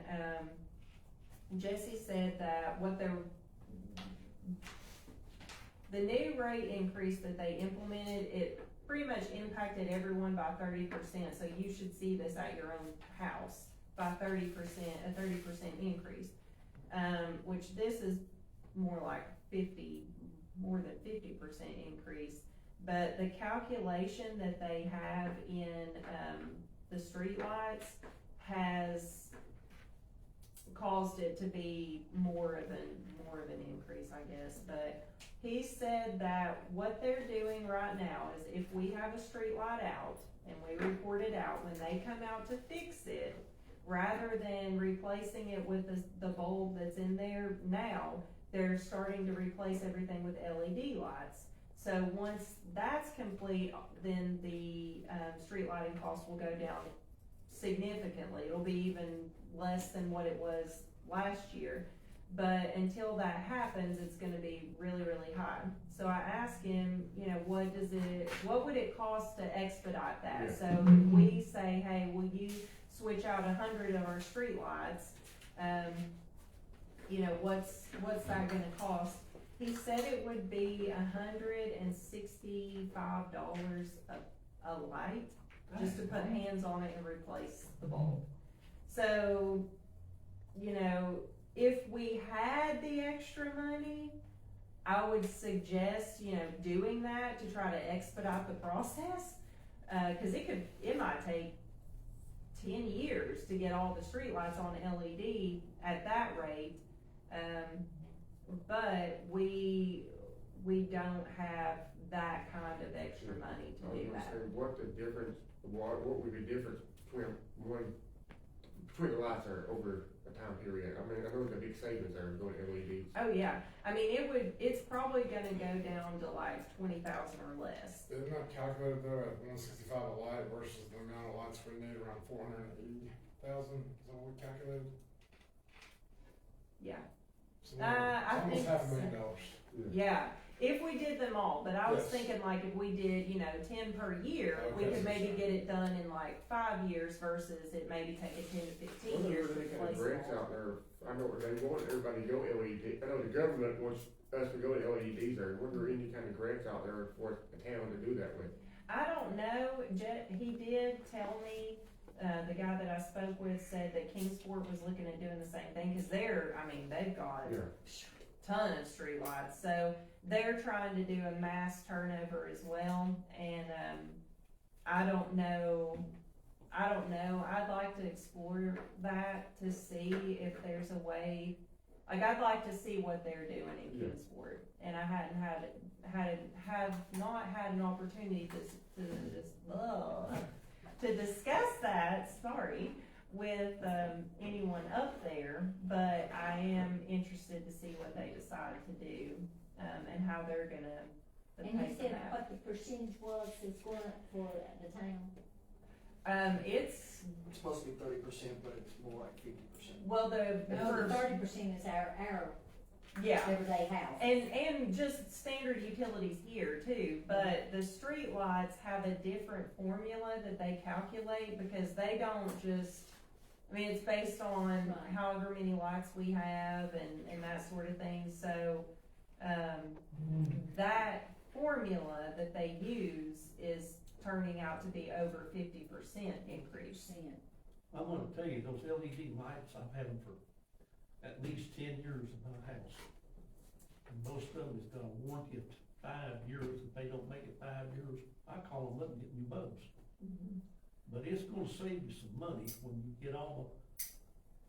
Jesse said that the new rate increase that they implemented, it pretty much impacted everyone by 30%, so you should see this at your own house by 30%, a 30% increase. Which this is more like more than 50% increase. But the calculation that they have in the streetlights has caused it to be more of an increase, I guess. But he said that what they're doing right now is if we have a street light out and we report it out, when they come out to fix it, rather than replacing it with the bulb that's in there now, they're starting to replace everything with LED lights. So once that's complete, then the street lighting cost will go down significantly. It'll be even less than what it was last year. But until that happens, it's gonna be really, really high. So I asked him, what would it cost to expedite that? Yeah. So if we say, hey, will you switch out 100 of our street lights, what's that gonna cost? He said it would be $165 a light, just to put hands on it and replace the bulb. So, if we had the extra money, I would suggest, doing that to try to expedite the process. Cause it might take 10 years to get all the streetlights on LED at that rate. But we don't have that kind of extra money to do that. What would the difference between the lights are over a time period? I mean, I know there's a big savings there going to LEDs. Oh yeah, I mean it's probably gonna go down to like 20,000 or less. Isn't that calculated though at 165 a light versus the amount of lights we need around 480,000? Is that what we calculated? Yeah. So I almost think $500,000. Yeah, if we did them all, but I was Yes. thinking like if we did, 10 per year, we Okay. could maybe get it done in like 5 years versus it maybe taking 10 to 15 Well, years to there are replace grants them all. out there. I know they want everybody to go LED. I know the government wants us to go to LEDs there. Were there any kind of grants out there for a town to do that with? I don't know, he did tell me, the guy that I spoke with said that Kingsport was looking at doing the same thing, cause they've got Yeah. a ton of streetlights, so they're trying to do a mass turnover as well, and, I don't know, I'd like to explore that to see if there's a way, like, I'd like to see what they're doing in Yeah. Kingsport, and I have not had an opportunity to discuss that, sorry, with, anyone up there, but I am interested to see what they decide to do, and how they're gonna And you pay for said that. what the percentage was that's going up for the town? It's, It's supposed to be 30%, but it's more like 50%. well, the No, the first, 30% is our yeah. everyday house. And just standard utilities here too, but the street lights have a different formula that they calculate, because they don't just, I mean, it's based on Right. however many lights we have and that sort of thing, so, that formula that they use is turning out to be over 50% increase. I wanna tell you, those LED lights, I've had them for at least 10 years in my house. And most of them has got a warranty of 5 years. If they don't make it 5 years, I call them up and get new bulbs. But it's gonna save you some money when you get all the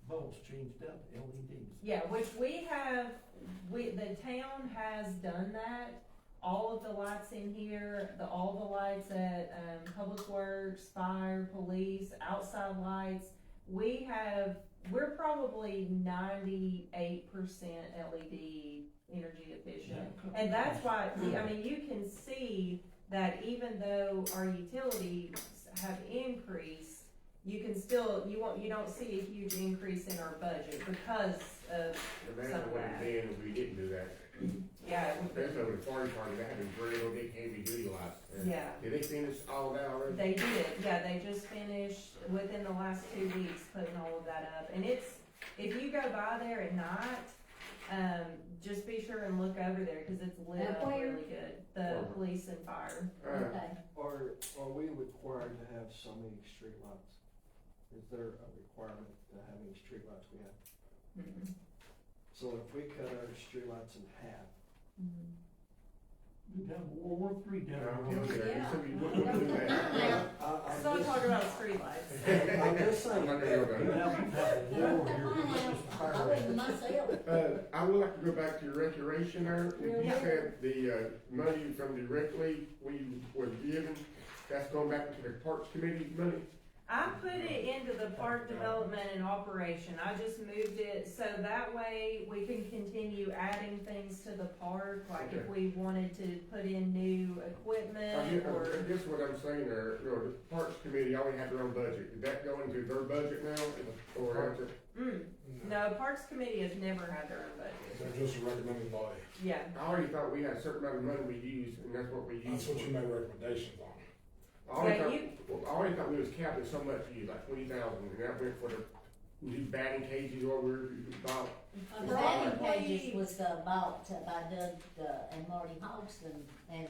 bulbs changed out to LEDs. Yeah, which the town has done that. All of the lights in here, all the lights at, Public Works, fire, police, outside lights, we're probably 98% LED energy efficient. And that's why, I mean, you can see that even though our utilities have increased, you can still, you don't see a huge increase in our budget because of Imagine some of what that. it'd be if we didn't do that. Yeah, Especially with the fire department, they have these very little big heavy duty lights. yeah. Did they finish all that already? They did, yeah, they just finished within the last 2 weeks putting all of that up, and it's, if you go by there at night, just be sure and look over there, cause it's lit up Where? really good, the police and fire. Okay. Are we required to have so many streetlights? Is there a requirement to how many streetlights we have? Mhm. So if we cut our streetlights in half, Mhm. You'd have World War III down Yeah, there. yeah, you said you wouldn't do that. I'm So just- talk about streetlights. I'm just saying. I'm not gonna go You'd there. have a war here. I wouldn't myself. I would like to go back to your recreation there. You Yeah. said the, money from the rec league we was given, that's going back into the parks committee money? I put it into the park development and operation, I just moved it, so that way we can continue adding things to the park, like if we wanted to put in new equipment or. I guess what I'm saying there, the parks committee already had their own budget. Did that go into their budget now? Or is it? No, Parks Committee has never had their own budget. They're just a recommended body. Yeah, I already thought we had a certain amount of money we used, and that's what we used. That's what you made recommendations on. I already thought we was capped at so much to use, like 20,000, and that went for the new batting cages or whatever you bought. The batting cages was bought by Doug and Marty Hodgson, and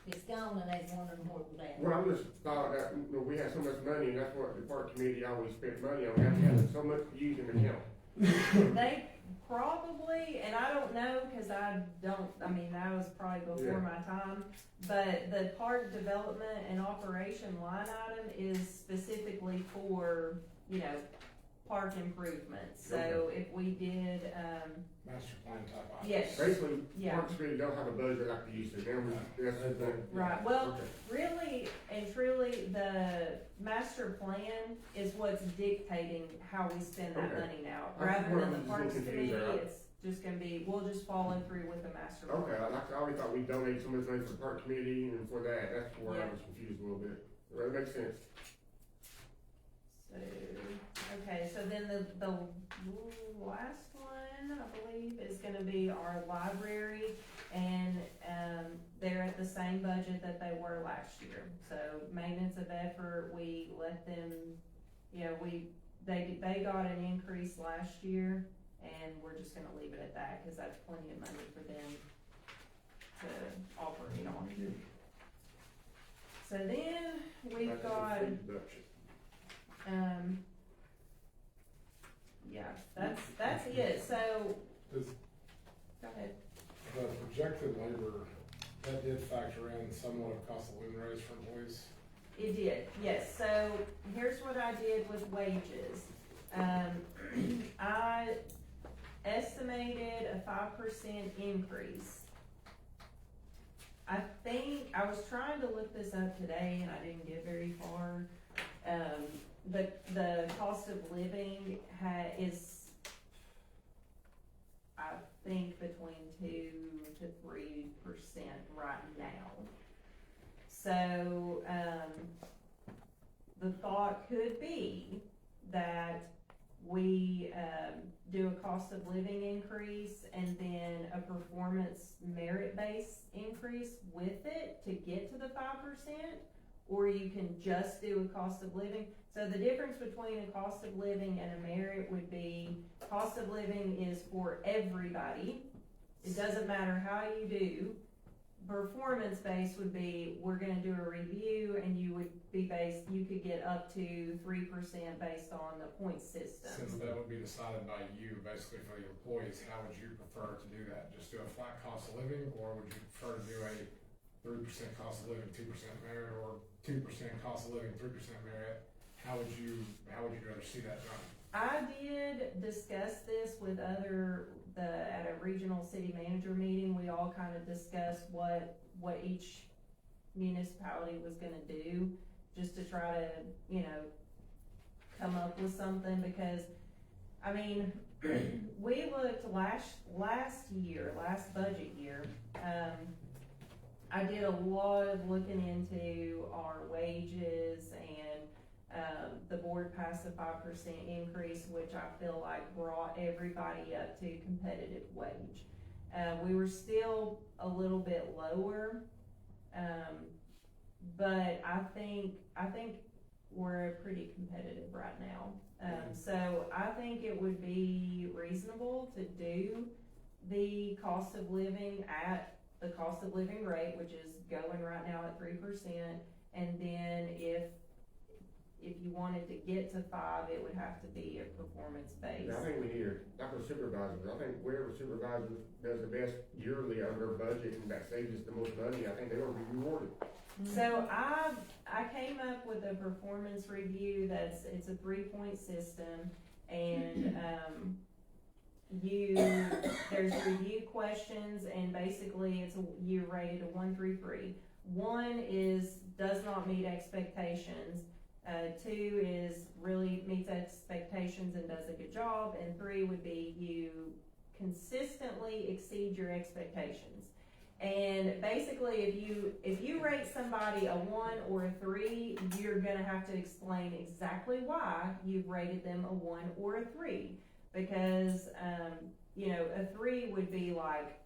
it's gone, and they're wondering where it was at. Well, I just thought that, we had so much money, and that's what the park committee always spent money on, we have so much to use in the account. they probably, and I don't know, cause I mean, that was probably before my time, but the park development and operation line item is specifically for, park improvements, so if we did, Master plan type items. yes. Basically, Yeah. park committee don't have a budget like they used to, that's the thing. Right, well, Okay. really and truly, the master plan is what's dictating how we spend that Okay. money now. I Rather was than the just parks confused committee, there. it's just gonna be, we'll just follow through with the master plan. Okay, I always thought we donated so much money for the park committee and for that, that's where I Yeah. was confused a little bit. Well, that makes sense. So, okay, so then the last one, I believe, is gonna be our library, and, they're at the same budget that they were last year. So maintenance of effort, we let them, they got an increase last year, and we're just gonna leave it at that, cause that's plenty of money for them to operate on. So then, we've That's got, a free deduction. yeah, that's it, so, Does go ahead. the projected labor, that did factor in somewhat of cost of living raise for employees? It did, yes, so here's what I did with wages. I estimated a 5% increase. I think, I was trying to look this up today and I didn't get very far. the cost of living is, I think, between 2 to 3% right now. So, the thought could be that we, do a cost of living increase and then a performance merit-based increase with it to get to the 5%, or you can just do a cost of living. So the difference between a cost of living and a merit would be, cost of living is for everybody. It doesn't matter how you do. Performance-based would be, we're gonna do a review and you would be based, you could get up to 3% based on the point system. Since that would be decided by you, basically for the employees, how would you prefer to do that? Just do a flat cost of living, or would you prefer to do a 3% cost of living, 2% merit, or 2% cost of living, 3% merit? How would you rather see that done? I did discuss this with at a regional city manager meeting. We all kind of discussed what each municipality was gonna do, just to try to, come up with something, because, I mean, we looked last budget year, I did a lot of looking into our wages, and the board passed a 5% increase, which I feel like brought everybody up to competitive wage. We were still a little bit lower, but I think we're pretty competitive right now. So I think it would be reasonable to do the cost of living at the cost of living rate, which is going right now at 3%, and then if you wanted to get to 5, it would have to be a performance based. I think we need like for supervisors, I think wherever supervisor does the best yearly under budget and that saves us the most money, I think they ought to be rewarded. So I came up with a performance review it's a 3-point system, and there's review questions, and basically you're rated a 1 through 3. 1 is does not meet expectations. 2 is really meets expectations and does a good job, and 3 would be you consistently exceed your expectations. And basically, if you rate somebody a 1 or a 3, you're gonna have to explain exactly why you've rated them a 1 or a 3, because a 3 would be like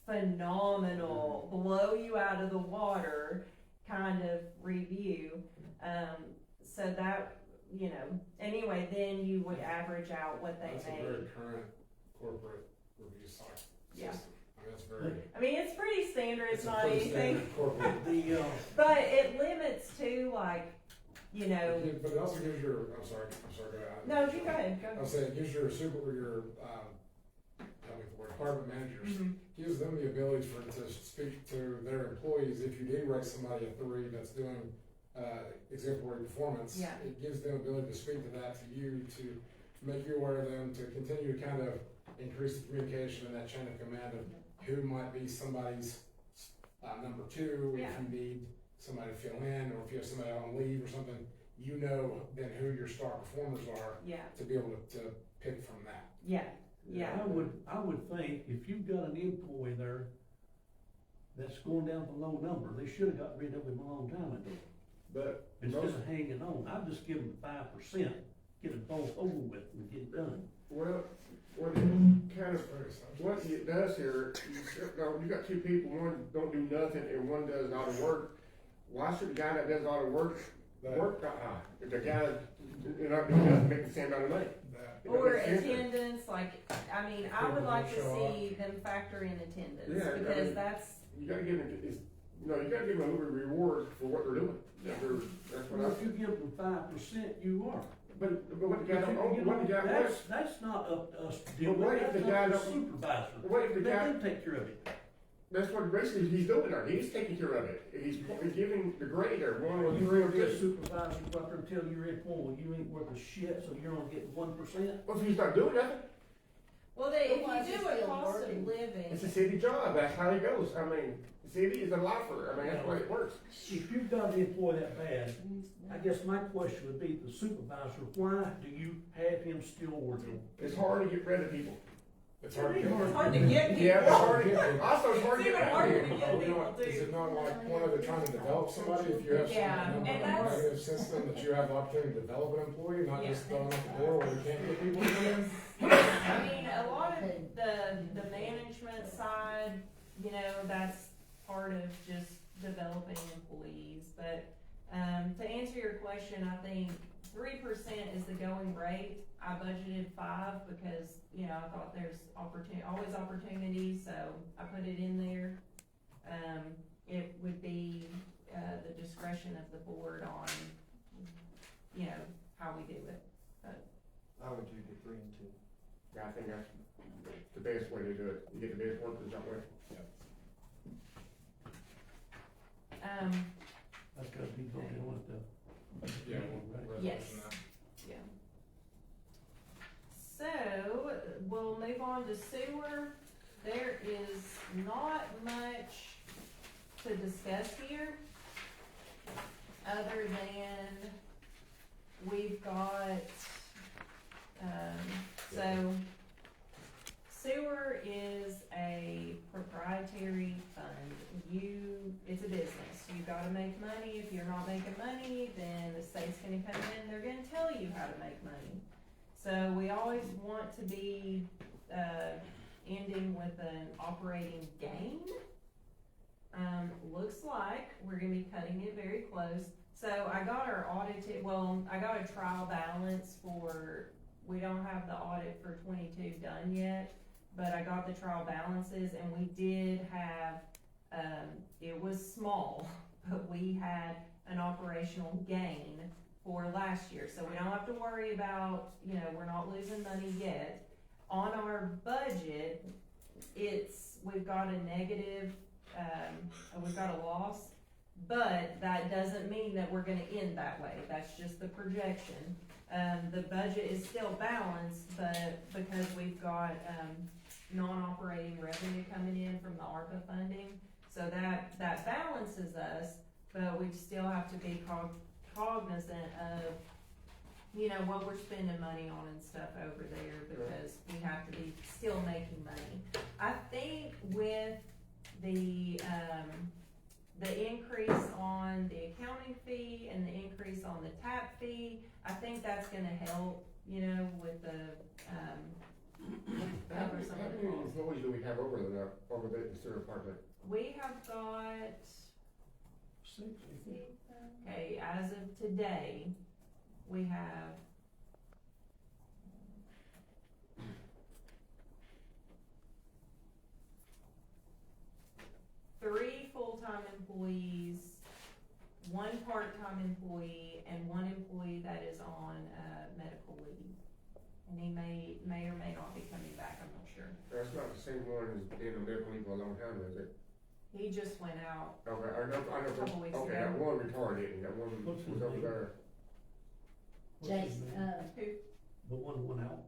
phenomenal, blow you out of the water kind of review. So that, anyway, then you would average out what they That's made. a very current corporate review system. Yeah. I mean, It's pretty standard, it's not pretty anything, standard corporate. but it limits to like, But it also gives your, I'm sorry, go ahead. no, you go ahead, go I ahead. was saying, it gives your department managers, gives them the ability to speak to their employees. If you do rate somebody a 3 that's doing exemplary performance, Yeah. it gives them ability to speak to that, to you, to make you aware of them, to continue to kind of increase the communication and that chain of command of who might be somebody's number 2, Yeah. if you need somebody to fill in, or if you have somebody on leave or something, then who your star performers are, Yeah, to be able to pick from that. yeah, yeah. I would think if you've got an employee there that's going down below number, they should have got rid of him a long time ago. But Instead of hanging on, I'd just give them 5%, get it both over with and get it done. well, what it does here, you got 2 people, one don't do nothing and one does all the work. Why should the guy that does all the work, if the guy not doing nothing, make the same amount of money? Or attendance, I would like to see them factor in attendance, Yeah, because that's, You gotta give them, you gotta give them a little reward for what they're doing. Yeah. That's what Well, I if you give them 5%, you are. But what the guy don't, That's not up to us to But deal with, what if that's the guy up to don't- supervisor. what if the Let guy- them take care of it. that's what basically he's doing there, he's taking care of it, he's giving the grade there, 1 or Well, you 3 or want this 2. supervisor to go up there and tell your employee, you ain't worth a shit, so you're gonna get 1%? Well, if he's not doing nothing, Well, The if ones you do that a still cost of working. living, It's a city job, that's how it goes, I mean, the city is a lifer, I mean, that's the way it works. If you've got an employee that bad, I guess my question would be, the supervisor, why do you have him still working? It's hard to get rid of people. It's hard to get. it's hard to get people. Yeah, it's hard to, also it's hard It's to get even rid harder of to people. get Are we people not, is it too. not like one of the trying to develop somebody, if you have Yeah, some and number that's- negative system, that you have the opportunity to develop an employee, not Yeah. just throwing out the door where you can't get people to come in? I mean, a lot of the management side, you know, that's part of just developing employees, but, to answer your question, I think 3% is the going rate. I budgeted 5 because, you know, I thought there's always opportunities, so I put it in there. It would be, the discretion of the board on, you know, how we do it. I would do the 3 and 2. Yeah, I think that's the best way to do it, you get the best workers that way. That's gotta be voted on at the. Yeah, right? Yes. resolution now. Yeah. So, we'll move on to sewer. There is not much to discuss here, other than we've got, so sewer is a proprietary fund. It's a business. You gotta make money. If you're not making money, then the state's gonna come in, they're gonna tell you how to make money. So we always want to be, ending with an operating gain. Looks like we're gonna be cutting it very close. So I got our audited, I got a trial balance for, we don't have the audit for 22 done yet, but I got the trial balances, and we did have, it was small, but we had an operational gain for last year, so we don't have to worry about, you know, we're not losing money yet. On our budget, we've got a negative, we've got a loss, but that doesn't mean that we're gonna end that way, that's just the projection. The budget is still balanced, but because we've got, non-operating revenue coming in from the ARPA funding, so that balances us, but we still have to be cognizant of, you know, what we're spending money on and stuff over there, because we have to be still making money. I think with the increase on the accounting fee and the increase on the tap fee, I think that's gonna help, you know, with the, How cover some of the many costs. employees do we have over the sewer department? We have got, 6, I think. okay, as of today, we have three full-time employees, one part-time employee, and one employee that is on, medical leave. And he may or may not be coming back, I'm not sure. That's not the same one as being on medical leave for a long time, is it? He just went out. Okay, I know, Couple weeks okay, ago. that one retired, didn't he? That one What's his was over name? there. What's his Jason, name? The one who went out,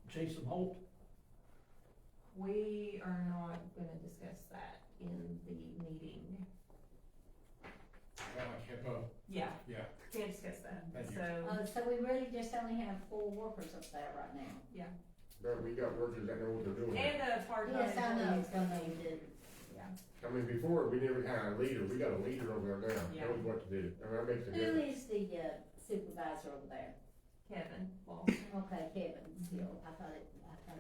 Jason Holt. We are not gonna discuss that in the meeting. Like HIPAA, Yeah, yeah, can't discuss that. Thank you. So, so we really just only have 4 workers up there right now. But we got workers that know what they're doing. and a part-time Yes, I know, employee it's gonna be, I mean, before, we never had a leader, we got a leader over there now, Yeah. knows what to do, and that makes a who difference. is the supervisor over there? Kevin, well, Okay, Kevin, still, I thought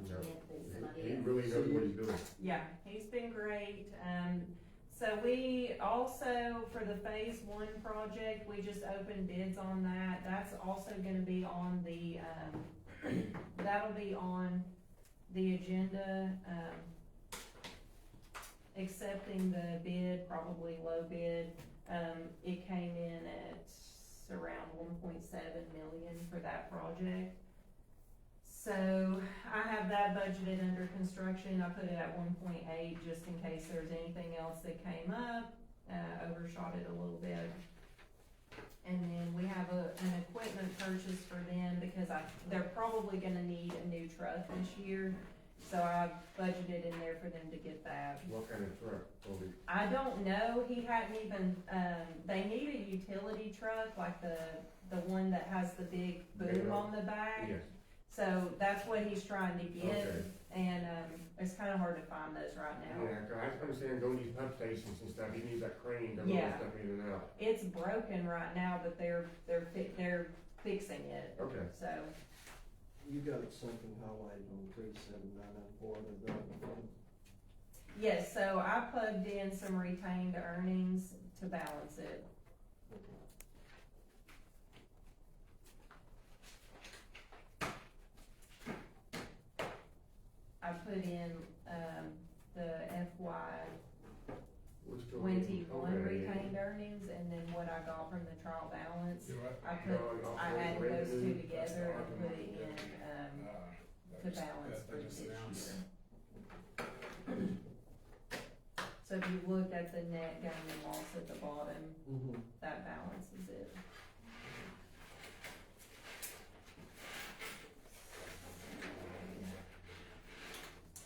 you No. meant to be somebody He else. really knows what he's doing. yeah, he's been great. So we also, for the phase 1 project, we just opened bids on that. That's also gonna be on the, that'll be on the agenda, accepting the bid, probably low bid. It came in at around 1.7 million for that project. So I have that budgeted under construction. I put it at 1.8 just in case there's anything else that came up, overshot it a little bit. And then we have an equipment purchase for them because they're probably gonna need a new truck this year. so I budgeted in there for them to get that. What kind of truck? Will be- I don't know, he hadn't even, they need a utility truck, like the one that has the big boom on the back. Yes, So that's what he's trying to get, okay. and, it's kinda hard to find those right now. Yeah, 'cause I understand going to these pump stations and stuff, you need that crane to load Yeah. stuff in and out. It's broken right now, but they're fixing it, Okay. so, You got something highlighted on 37994, the development. yes, so I plugged in some retained earnings to balance it. I put in, the FY We're still- 21 okay. retained earnings, and then what I got from the trial balance. You know what? I added those two together and put it in, the balance for this year. So if you look at the net gain and loss at the bottom, Mm-hmm. that balance is it.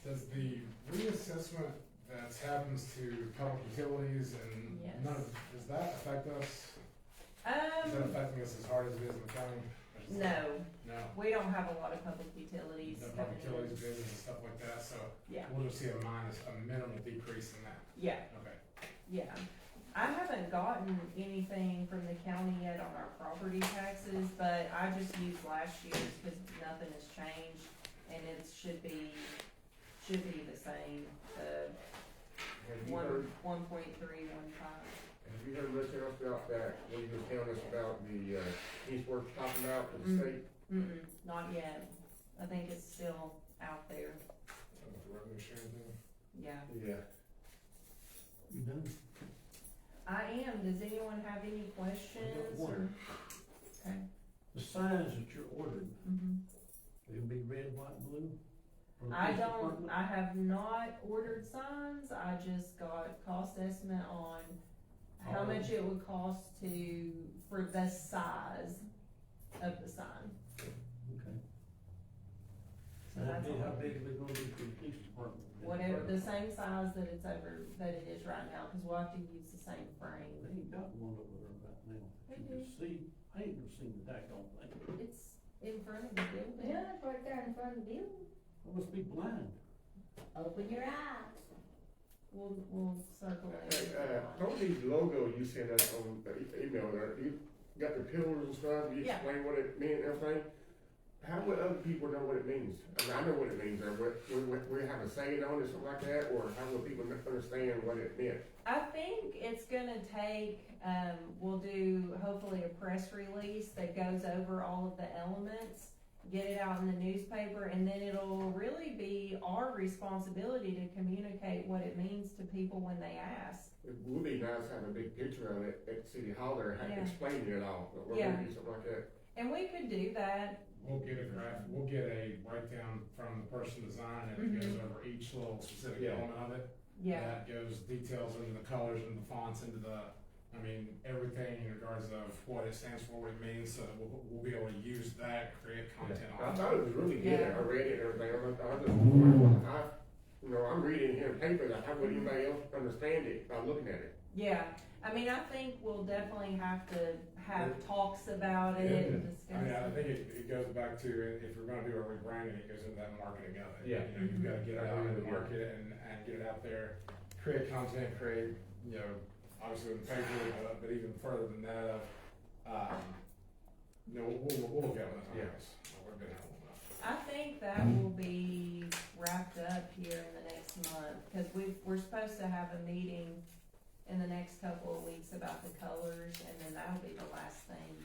Does the reassessment that happens to public utilities and Yes. does that affect us? Is that affecting us as hard as it is in the county? No, No, we don't have a lot of public utilities no coming public utilities in. business and stuff like that, so Yeah, we'll just see a minimal decrease in that. yeah, Okay. yeah. I haven't gotten anything from the county yet on our property taxes, but I just used last year's because nothing has changed, and it should be the same, Have you heard, 1.315. have you heard much else about that, what you were telling us about the, Eastworks talking about with the Mm. state? Not yet. I think it's still out there. With the revenue sharing thing. Yeah. Yeah. You done? I am. Does anyone have any questions? one. or- Okay. The signs that you're ordering, Mhm. they'll be red, white, and blue? For the I police don't, department? I have not ordered signs. I just got cost estimate on how Oh. much it would cost for the size of the sign. Okay. So that's all. How big are they gonna be for the police department? Whatever, the same size that it is right now, cause we'll have to use the same frame. They ain't got one over there right now. They You do. can see, I ain't never seen the daggone thing. It's in front of the building. Yeah, it's right there in front of the building. I must be blind. Open your eyes. We'll circle it. Hey, some of these logos you sent us on the email there, you got the pillars and stuff, you Yeah. explain what it meant and everything. How would other people know what it means? I mean, I know what it means, or we have a saying on it, something like that, or how will people understand what it meant? I think it's gonna take, we'll do hopefully a press release that goes over all of the elements, get it out in the newspaper, and then it'll really be our responsibility to communicate what it means to people when they ask. It would be nice to have a big picture of it at City Hall there, Yeah. explaining it all, or Yeah. maybe something like that. And we could do that. We'll get a breakdown from the person designing it, that goes over each little specific Yeah. element of it. Yeah, That goes details into the colors and the fonts, into everything in regards of what it stands for, what it means, so that we'll be able to use that, create content I on it. thought it was really good, Yeah. I read it and everything, I'm reading it here in paper, like, how would anybody else understand it by looking at it? yeah. I mean, I think we'll definitely have to have talks about it and discuss I it. think it goes back to, if we're gonna do a rebranding, it goes into that marketing of it. Yeah. You know, you've gotta get it out in the Yeah. market and get it out there, create content, obviously with the paper, but even further than that, we'll look at it when the time Yeah. comes. We've been helpful enough. I think that will be wrapped up here in the next month, cause we're supposed to have a meeting in the next couple of weeks about the colors, and then that'll be the last thing.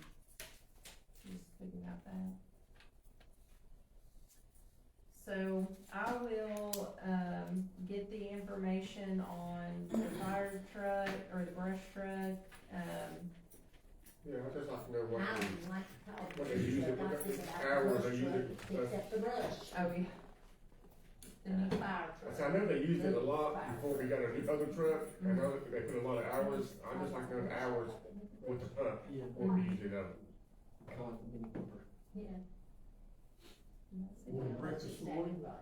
Just figuring out that. So I will, get the information on the fire truck, or the brush truck, Yeah, I'd just like to know I what, don't like to call what it they use it, brush truck. I what think about hours brush they use it. truck, except the brush, oh, yeah. the new fire So I truck. know they used it a lot before we got a new other truck, I know that they put a lot of hours, I just like to know the hours with the pump, Yeah. what we use it of. Continental. Yeah. Want breakfast this morning? Right.